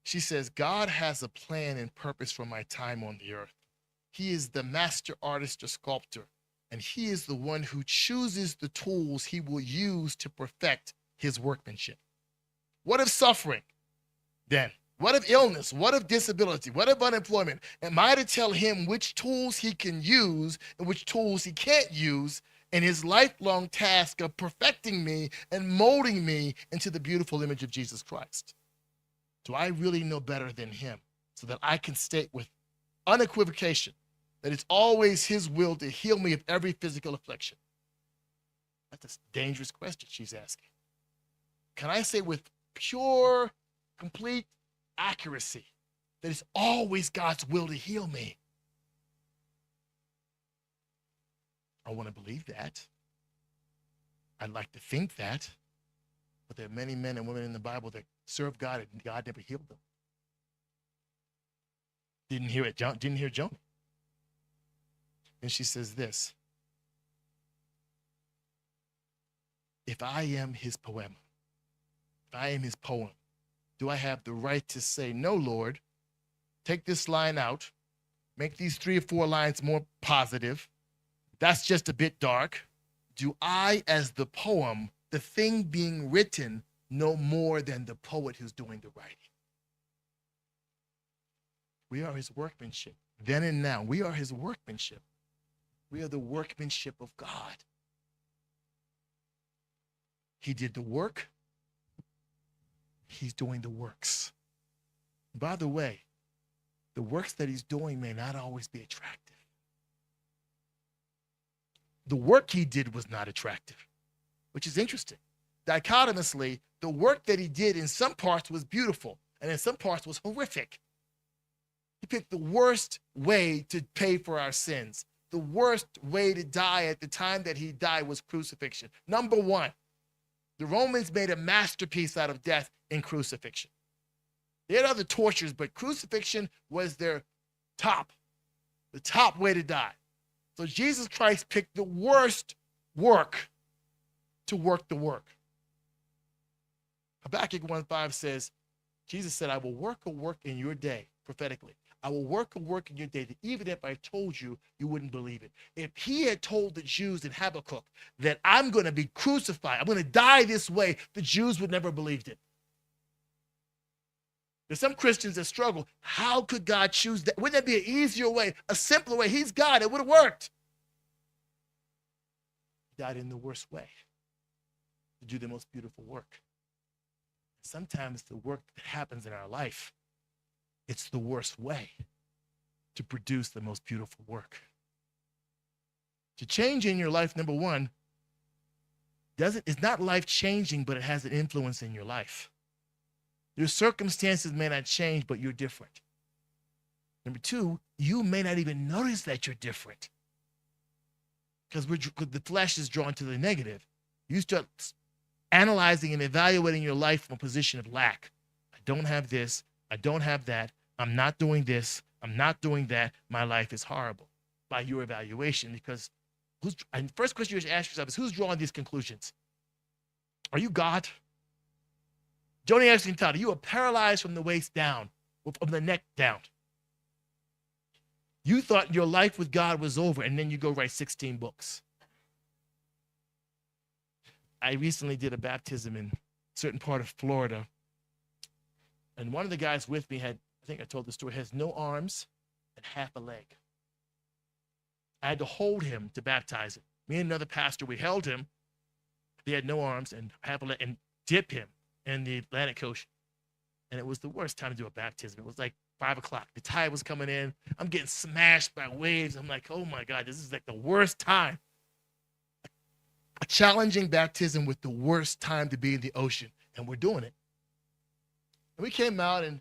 She says, God has a plan and purpose for my time on the earth. He is the master artist or sculptor, and he is the one who chooses the tools he will use to perfect his workmanship. What of suffering, then? What of illness? What of disability? What of unemployment? Am I to tell him which tools he can use and which tools he can't use in his lifelong task of perfecting me and molding me into the beautiful image of Jesus Christ? Do I really know better than him so that I can state with unequivocation that it's always his will to heal me of every physical affliction? That's a dangerous question she's asking. Can I say with pure, complete accuracy that it's always God's will to heal me? I want to believe that. I'd like to think that. But there are many men and women in the Bible that served God and God never healed them. Didn't hear Jonah. And she says this. If I am his poem, do I have the right to say, no, Lord, take this line out, make these 3 or 4 lines more positive. That's just a bit dark. Do I, as the poem, the thing being written, know more than the poet who's doing the writing? We are his workmanship. Then and now, we are his workmanship. We are the workmanship of God. He did the work. He's doing the works. By the way, the works that he's doing may not always be attractive. The work he did was not attractive, which is interesting. Dichotomously, the work that he did in some parts was beautiful, and in some parts was horrific. He picked the worst way to pay for our sins. The worst way to die at the time that he died was crucifixion. Number 1, the Romans made a masterpiece out of death in crucifixion. They had other tortures, but crucifixion was their the top way to die. So Jesus Christ picked the worst work to work the work. Habakkuk 1:5 says, Jesus said, I will work a work in your day, prophetically. I will work a work in your day that even if I told you, you wouldn't believe it. If he had told the Jews in Habakkuk that I'm going to be crucified, I'm going to die this way, the Jews would never have believed it. There's some Christians that struggle. How could God choose that? Wouldn't that be an easier way, a simpler way? He's God. It would have worked. He died in the worst way to do the most beautiful work. Sometimes the work that happens in our life, it's the worst way to produce the most beautiful work. To change in your life, number 1, it's not life-changing, but it has an influence in your life. Your circumstances may not change, but you're different. Number 2, you may not even notice that you're different because the flesh is drawn to the negative. You start analyzing and evaluating your life from a position of lack. I don't have this. I don't have that. I'm not doing this. I'm not doing that. My life is horrible by your evaluation, because and first question you should ask yourself is, who's drawing these conclusions? Are you God? Joni Eareckson Tada, you are paralyzed from the waist down, from the neck down. You thought your life with God was over, and then you go write 16 books. I recently did a baptism in a certain part of Florida, And one of the guys with me had, I think I told the story, has no arms and half a leg. I had to hold him to baptize him. Me and another pastor, we held him. He had no arms and half a leg, and dip him in the Atlantic Ocean. And it was the worst time to do a baptism. It was like 5 o'clock. The tide was coming in. I'm getting smashed by waves. I'm like, oh my God, this is like the worst time. A challenging baptism with the worst time to be in the ocean. And we're doing it. And we came out and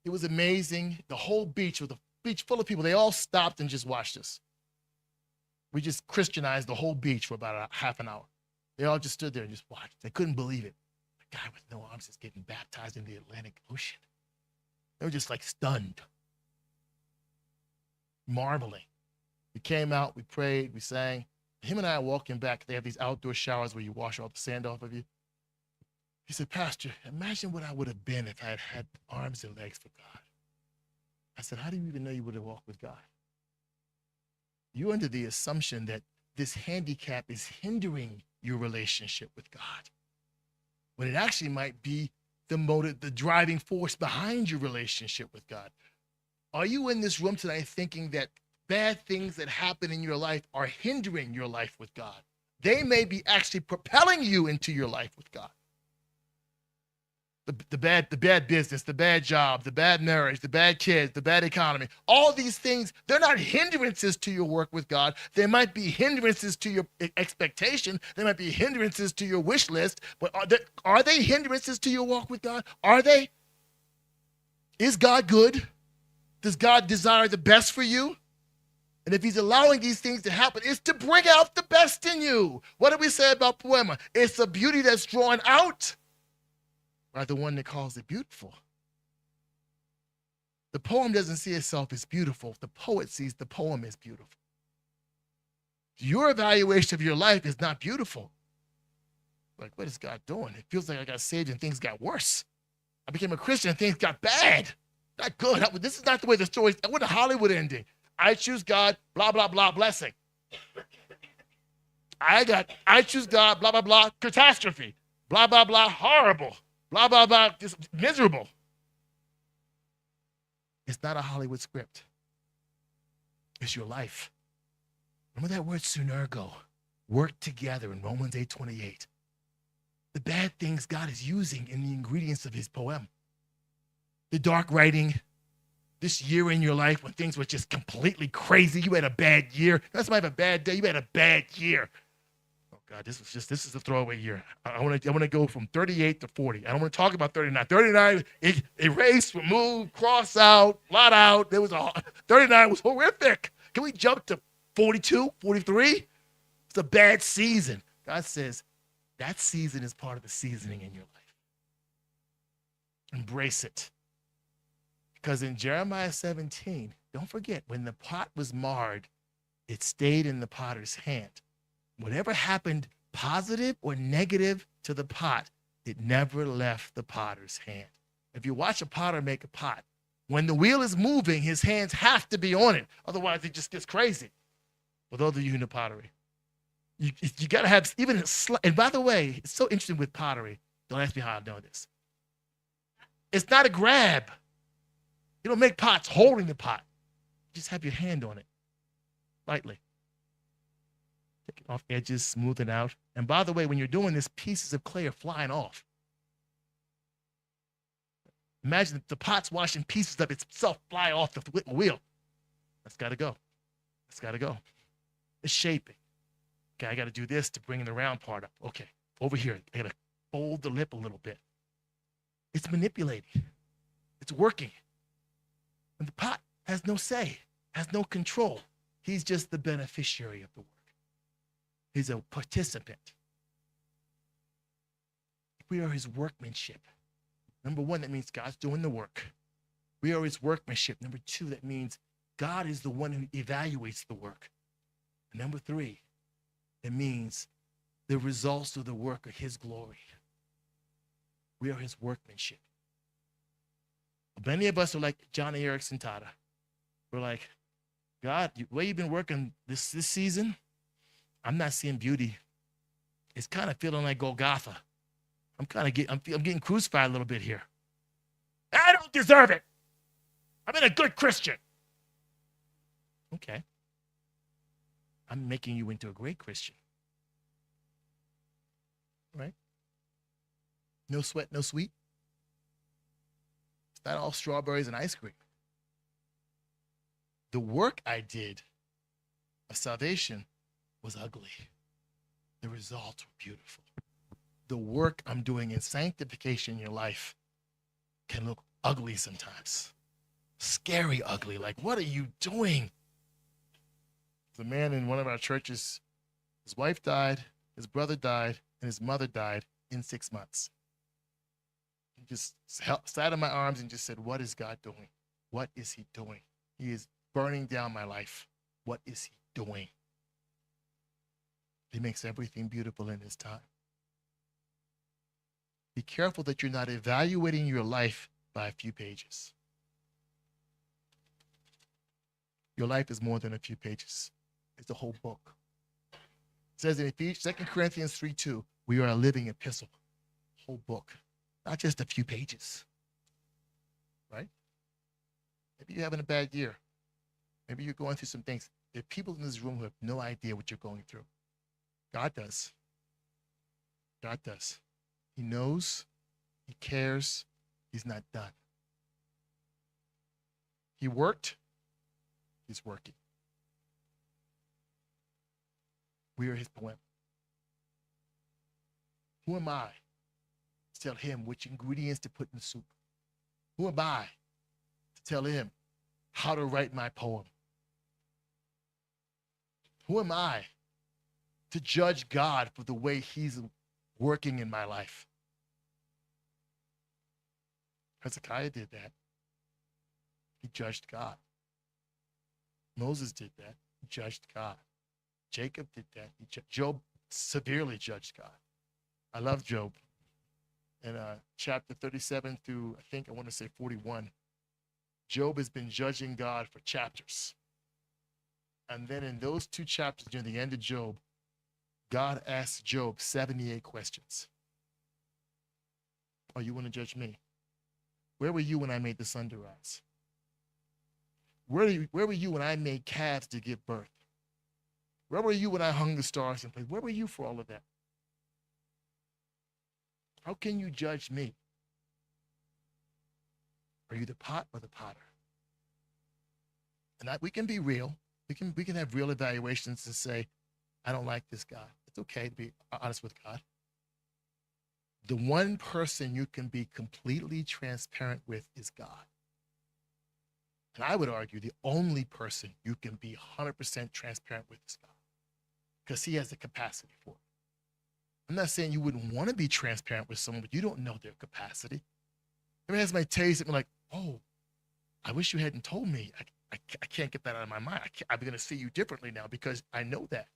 it was amazing. The whole beach was a beach full of people. They all stopped and just watched us. We just Christianized the whole beach for about a half an hour. They all just stood there and just watched. They couldn't believe it. A guy with no arms is getting baptized in the Atlantic Ocean. They were just like stunned, marveling. We came out, we prayed, we sang. Him and I are walking back. They have these outdoor showers where you wash all the sand off of you. He said, Pastor, imagine what I would have been if I had had arms and legs for God. I said, how do you even know you would have walked with God? You're under the assumption that this handicap is hindering your relationship with God, when it actually might be the motive, the driving force behind your relationship with God. Are you in this room tonight thinking that bad things that happen in your life are hindering your life with God? They may be actually propelling you into your life with God. The bad business, the bad job, the bad marriage, the bad kids, the bad economy, all these things, they're not hindrances to your work with God. They might be hindrances to your expectation. They might be hindrances to your wish list, but are they hindrances to your walk with God? Are they? Is God good? Does God desire the best for you? And if he's allowing these things to happen, it's to bring out the best in you. What do we say about poema? It's the beauty that's drawn out by the one that calls it beautiful. The poem doesn't see itself as beautiful. The poet sees the poem as beautiful. Your evaluation of your life is not beautiful. Like, what is God doing? It feels like I got saved and things got worse. I became a Christian and things got bad. Not good. This is not the way the story is. What a Hollywood ending. I choose God, blah, blah, blah, blessing. I choose God, blah, blah, blah, catastrophe. Blah, blah, blah, horrible. Blah, blah, blah, just miserable. It's not a Hollywood script. It's your life. Remember that word synergo, work together in Romans 8:28. The bad things God is using in the ingredients of his poem. The dark writing, this year in your life when things were just completely crazy. You had a bad year. That's might have a bad day. You had a bad year. Oh God, this is a throwaway year. I want to go from 38 to 40. I don't want to talk about 39. 39, erase, remove, cross out, blot out. 39 was horrific. Can we jump to 42, 43? It's a bad season. God says that season is part of the seasoning in your life. Embrace it. Because in Jeremiah 17, don't forget, when the pot was marred, it stayed in the potter's hand. Whatever happened, positive or negative to the pot, it never left the potter's hand. If you watch a potter make a pot, when the wheel is moving, his hands have to be on it. Otherwise, it just gets crazy. For those of you in the pottery, you got to have even and by the way, it's so interesting with pottery. Don't ask me how I know this. It's not a grab. You don't make pots holding the pot. Just have your hand on it, lightly. Take it off edges, smooth it out. And by the way, when you're doing this, pieces of clay are flying off. Imagine the pot's washing pieces of itself fly off the wheel. That's got to go. That's got to go. It's shaping. Okay, I got to do this to bring the round part up. Okay, over here, I got to fold the lip a little bit. It's manipulating. It's working. And the pot has no say, has no control. He's just the beneficiary of the work. He's a participant. We are his workmanship. Number one, that means God's doing the work. We are his workmanship. Number two, that means God is the one who evaluates the work. And number three, it means the results of the work of his glory. We are his workmanship. Many of us are like Johnny Erickson Tata. We're like, God, the way you've been working this season, I'm not seeing beauty. It's kind of feeling like Golgotha. I'm getting crucified a little bit here. I don't deserve it. I've been a good Christian. Okay. I'm making you into a great Christian. Right? No sweat, no sweet. It's not all strawberries and ice cream. The work I did of salvation was ugly. The results were beautiful. The work I'm doing in sanctification in your life can look ugly sometimes. Scary ugly. Like, what are you doing? The man in one of our churches, his wife died, his brother died, and his mother died in 6 months. He just sat in my arms and just said, what is God doing? What is he doing? He is burning down my life. What is he doing? He makes everything beautiful in his time. Be careful that you're not evaluating your life by a few pages. Your life is more than a few pages. It's a whole book. It says in 2 Corinthians 3:2, we are a living epistle. Whole book. Not just a few pages. Right? Maybe you're having a bad year. Maybe you're going through some things. There are people in this room who have no idea what you're going through. God does. God does. He knows. He cares. He's not done. He worked. He's working. We are his poem. Who am I to tell him which ingredients to put in the soup? Who am I to tell him how to write my poem? Who am I to judge God for the way he's working in my life? Hezekiah did that. He judged God. Moses did that. He judged God. Jacob did that. Job severely judged God. I love Job. In chapter 37 through, I want to say 41, Job has been judging God for chapters. And then in those 2 chapters, near the end of Job, God asks Job 78 questions. Oh, you want to judge me? Where were you when I made the sun to rise? Where were you when I made calves to give birth? Where were you when I hung the stars in place? Where were you for all of that? How can you judge me? Are you the pot or the potter? And we can be real. We can have real evaluations and say, I don't like this God. It's okay to be honest with God. The one person you can be completely transparent with is God. And I would argue the only person you can be 100% transparent with is God, because he has the capacity for it. I'm not saying you wouldn't want to be transparent with someone, but you don't know their capacity. Every time somebody tell you something like, oh, I wish you hadn't told me. I can't get that out of my mind. I'm going to see you differently now because I know that.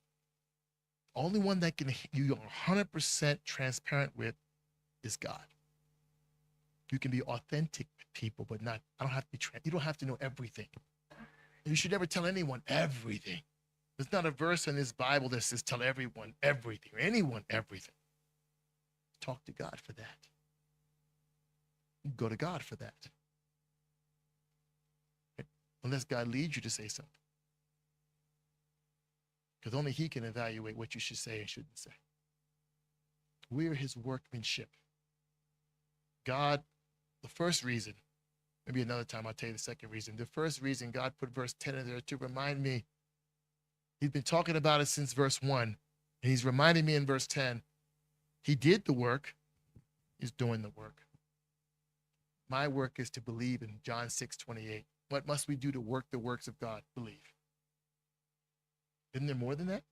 Only one that can you are 100% transparent with is God. You can be authentic with people, but not. I don't have to be. You don't have to know everything. You should never tell anyone everything. There's not a verse in this Bible that says tell everyone everything or anyone everything. Talk to God for that. Go to God for that. Unless God leads you to say something. Because only he can evaluate what you should say and shouldn't say. We are his workmanship. God, the first reason, maybe another time I'll tell you the second reason. The first reason God put verse 10 in there to remind me, he's been talking about it since verse 1, and he's reminding me in verse 10, he did the work, he's doing the work. My work is to believe in John 6:28. What must we do to work the works of God? Believe. Isn't there more than that?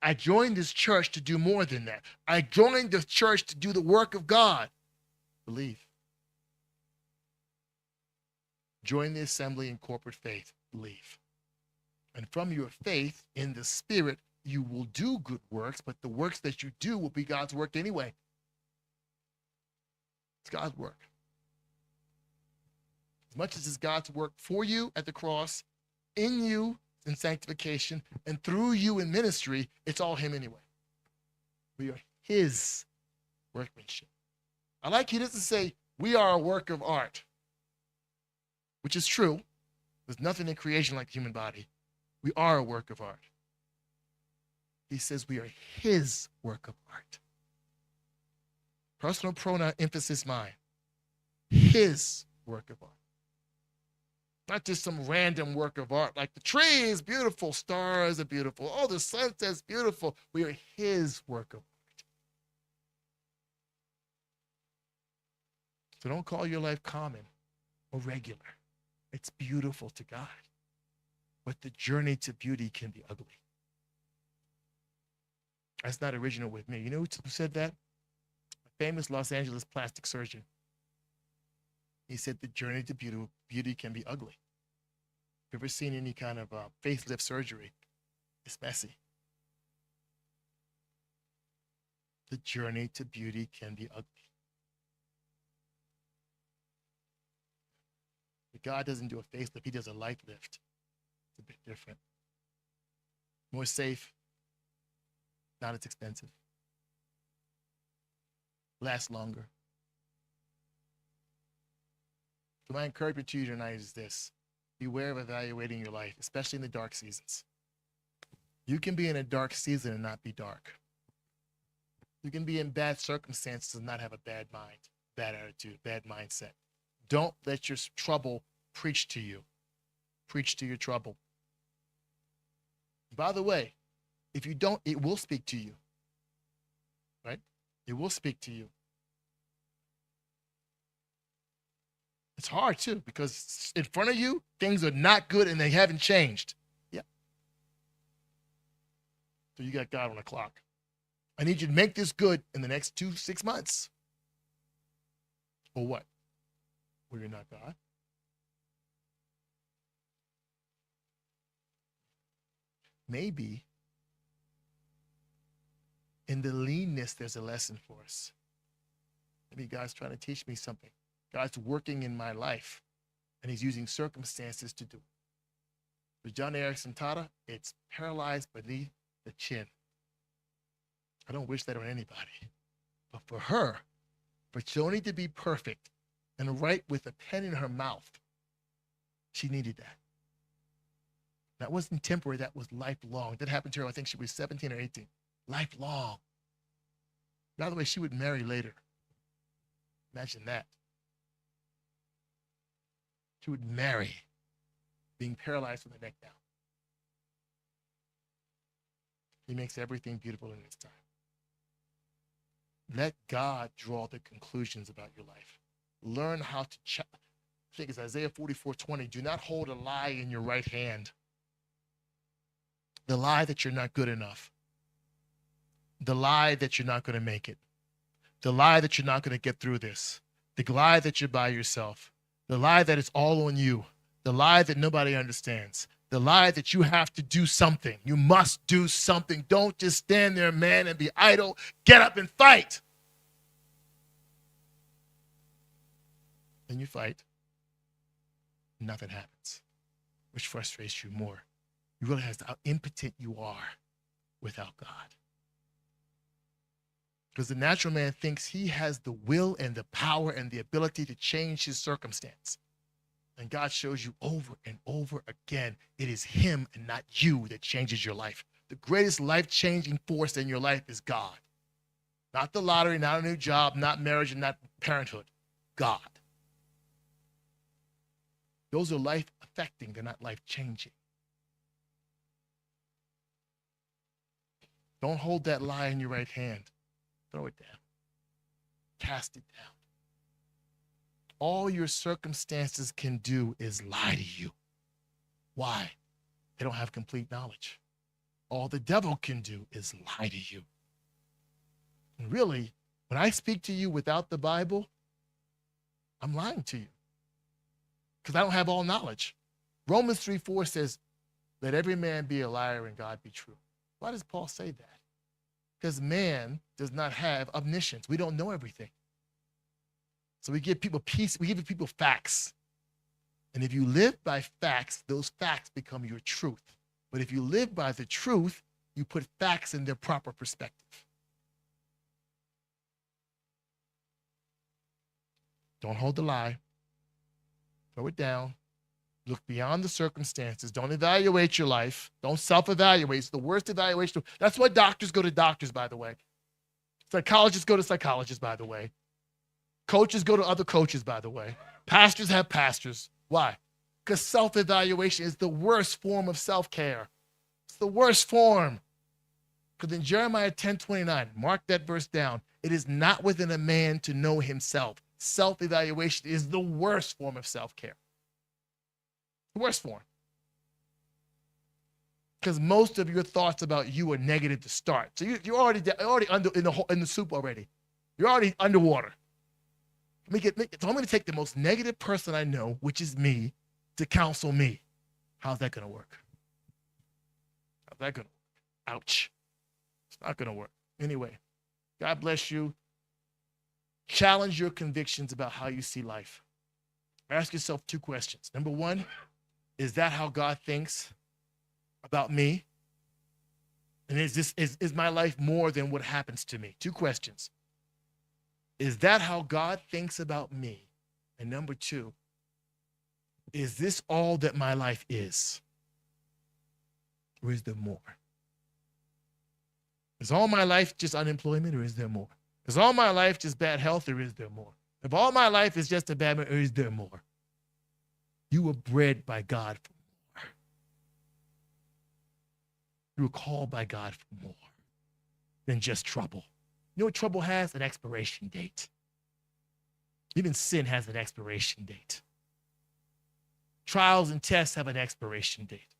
I joined this church to do more than that. I joined the church to do the work of God. Believe. Join the assembly in corporate faith. Believe. And from your faith in the Spirit, you will do good works, but the works that you do will be God's work anyway. It's God's work. As much as it's God's work for you at the cross, in you in sanctification, and through you in ministry, it's all him anyway. We are his workmanship. I like he doesn't say we are a work of art. which is true. There's nothing in creation like the human body. We are a work of art. He says we are his work of art. Personal pronoun, emphasis mine. His work of art. Not just some random work of art, like the tree is beautiful, stars are beautiful, oh, the sunset's beautiful. We are his work of art. So don't call your life common or regular. It's beautiful to God. But the journey to beauty can be ugly. That's not original with me. You know who said that? A famous Los Angeles plastic surgeon. He said the journey to beauty can be ugly. If you've ever seen any kind of facelift surgery, it's messy. The journey to beauty can be ugly. But God doesn't do a facelift, he does a life lift. It's a bit different. More safe, not as expensive. Lasts longer. So my encouragement to you tonight is this. Beware of evaluating your life, especially in the dark seasons. You can be in a dark season and not be dark. You can be in bad circumstances and not have a bad mind, bad attitude, bad mindset. Don't let your trouble preach to you. Preach to your trouble. By the way, if you don't, it will speak to you. Right? It will speak to you. It's hard too, because in front of you, things are not good and they haven't changed. Yeah. So you got God on the clock. I need you to make this good in the next 6 months. Or what? Well, you're not God. Maybe in the leanness, there's a lesson for us. Maybe God's trying to teach me something. God's working in my life, and he's using circumstances to do it. For John Erickson Tata, it's paralyzed beneath the chin. I don't wish that on anybody. But for her, for Joni to be perfect and write with a pen in her mouth, she needed that. That wasn't temporary, that was lifelong. That happened to her, I think she was 17 or 18. Lifelong. By the way, she would marry later. Imagine that. She would marry, being paralyzed from the neck down. He makes everything beautiful in its time. Let God draw the conclusions about your life. Learn how to check. I think it's Isaiah 44:20. Do not hold a lie in your right hand. The lie that you're not good enough. The lie that you're not going to make it. The lie that you're not going to get through this. The lie that you're by yourself. The lie that it's all on you. The lie that nobody understands. The lie that you have to do something. You must do something. Don't just stand there, man, and be idle. Get up and fight. And you fight. Nothing happens, which frustrates you more. You realize how impotent you are without God. Because the natural man thinks he has the will and the power and the ability to change his circumstance. And God shows you over and over again, it is him and not you that changes your life. The greatest life-changing force in your life is God. Not the lottery, not a new job, not marriage, and not parenthood. God. Those are life-affecting, they're not life-changing. Don't hold that lie in your right hand. Throw it down. Cast it down. All your circumstances can do is lie to you. Why? They don't have complete knowledge. All the devil can do is lie to you. And really, when I speak to you without the Bible, I'm lying to you. Because I don't have all knowledge. Romans 3:4 says, let every man be a liar and God be true. Why does Paul say that? Because man does not have omniscience. We don't know everything. So we give people peace, we give people facts. And if you live by facts, those facts become your truth. But if you live by the truth, you put facts in their proper perspective. Don't hold the lie. Throw it down. Look beyond the circumstances. Don't evaluate your life. Don't self-evaluate. It's the worst evaluation. That's why doctors go to doctors, by the way. Psychologists go to psychologists, by the way. Coaches go to other coaches, by the way. Pastors have pastors. Why? Because self-evaluation is the worst form of self-care. It's the worst form. Because in Jeremiah 10:29, mark that verse down, it is not within a man to know himself. Self-evaluation is the worst form of self-care. The worst form. Because most of your thoughts about you are negative to start. So you're already under in the soup already. You're already underwater. So I'm going to take the most negative person I know, which is me, to counsel me. How's that going to work? How's that going to work? Ouch. It's not going to work. Anyway, God bless you. Challenge your convictions about how you see life. Ask yourself 2 questions. Number 1, is that how God thinks about me? And is my life more than what happens to me? 2 questions. Is that how God thinks about me? And number 2, is this all that my life is? Or is there more? Is all my life just unemployment, or is there more? Is all my life just bad health, or is there more? If all my life is just a bad, or is there more? You were bred by God for more. You were called by God for more than just trouble. You know what trouble has? An expiration date. Even sin has an expiration date. Trials and tests have an expiration date.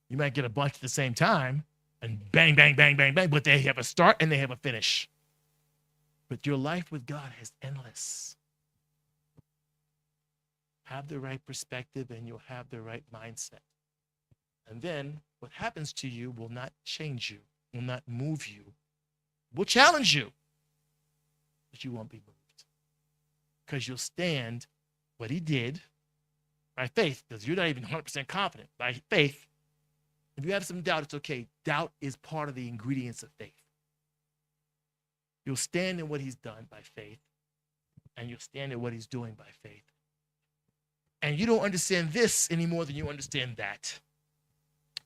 You might get a bunch at the same time, and bang, bang, bang, bang, bang, but they have a start and they have a finish. But your life with God is endless. Have the right perspective and you'll have the right mindset. And then what happens to you will not change you, will not move you, will challenge you, but you won't be moved. Because you'll stand what he did by faith, because you're not even 100% confident. By faith, if you have some doubt, it's okay. Doubt is part of the ingredients of faith. You'll stand in what he's done by faith, and you'll stand in what he's doing by faith. And you don't understand this any more than you understand that.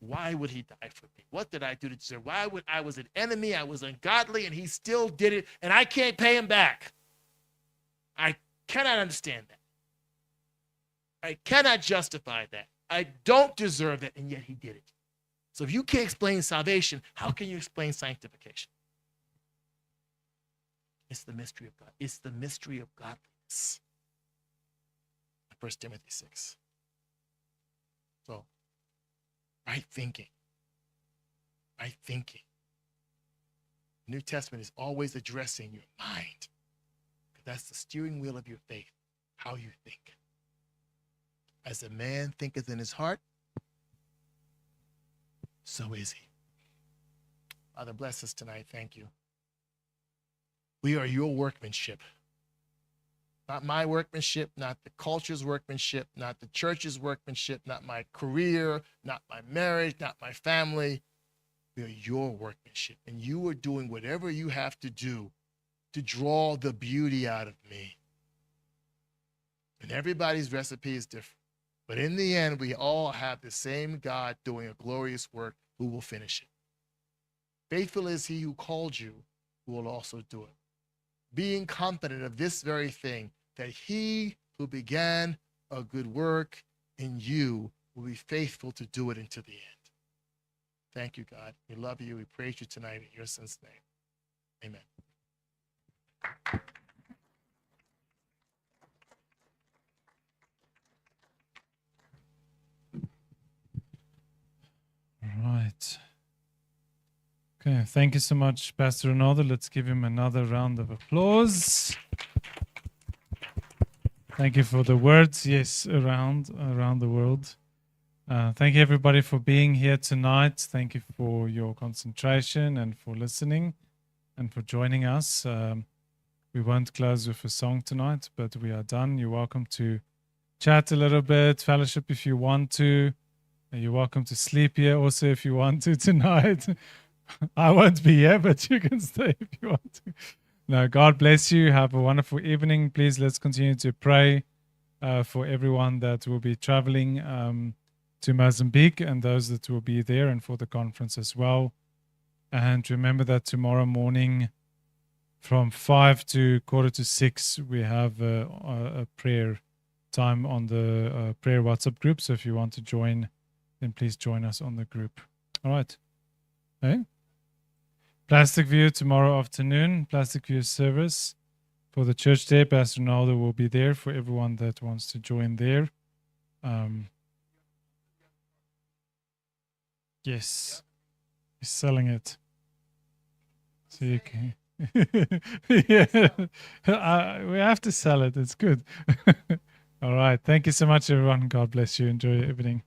Why would he die for me? What did I do to deserve? I was an enemy, I was ungodly, and he still did it, and I can't pay him back. I cannot understand that. I cannot justify that. I don't deserve that, and yet he did it. So if you can't explain salvation, how can you explain sanctification? It's the mystery of God. It's the mystery of godliness. 1 Timothy 6. So, right thinking. Right thinking. The New Testament is always addressing your mind. That's the steering wheel of your faith, how you think. As a man thinketh in his heart, so is he. Father, bless us tonight. Thank you. We are your workmanship. Not my workmanship, not the culture's workmanship, not the church's workmanship, not my career, not my marriage, not my family. We are your workmanship. And you are doing whatever you have to do to draw the beauty out of me. And everybody's recipe is different. But in the end, we all have the same God doing a glorious work who will finish it. Faithful is he who called you, who will also do it. Being confident of this very thing, that he who began a good work in you will be faithful to do it until the end. Thank you, God. We love you. We praise you tonight in your son's name. Amen. All right. Okay, thank you so much, Pastor Ronaldo. Let's give him another round of applause. Thank you for the words, yes, around the world. Thank you, everybody, for being here tonight. Thank you for your concentration and for listening and for joining us. We won't close with a song tonight, but we are done. You're welcome to chat a little bit, fellowship if you want to. You're welcome to sleep here also if you want to tonight. I won't be here, but you can stay if you want to. No, God bless you. Have a wonderful evening. Please let's continue to pray for everyone that will be traveling to Mozambique and those that will be there, and for the conference as well. And remember that tomorrow morning from 5 to 5:45, we have a prayer time on the prayer WhatsApp group. So if you want to join, then please join us on the group. All right. Hey? Plastic View tomorrow afternoon, Plastic View service for the church day. Pastor Ronaldo will be there for everyone that wants to join there. Yes, he's selling it. So you can. Yeah, we have to sell it. It's good. All right. Thank you so much, everyone. God bless you. Enjoy your evening.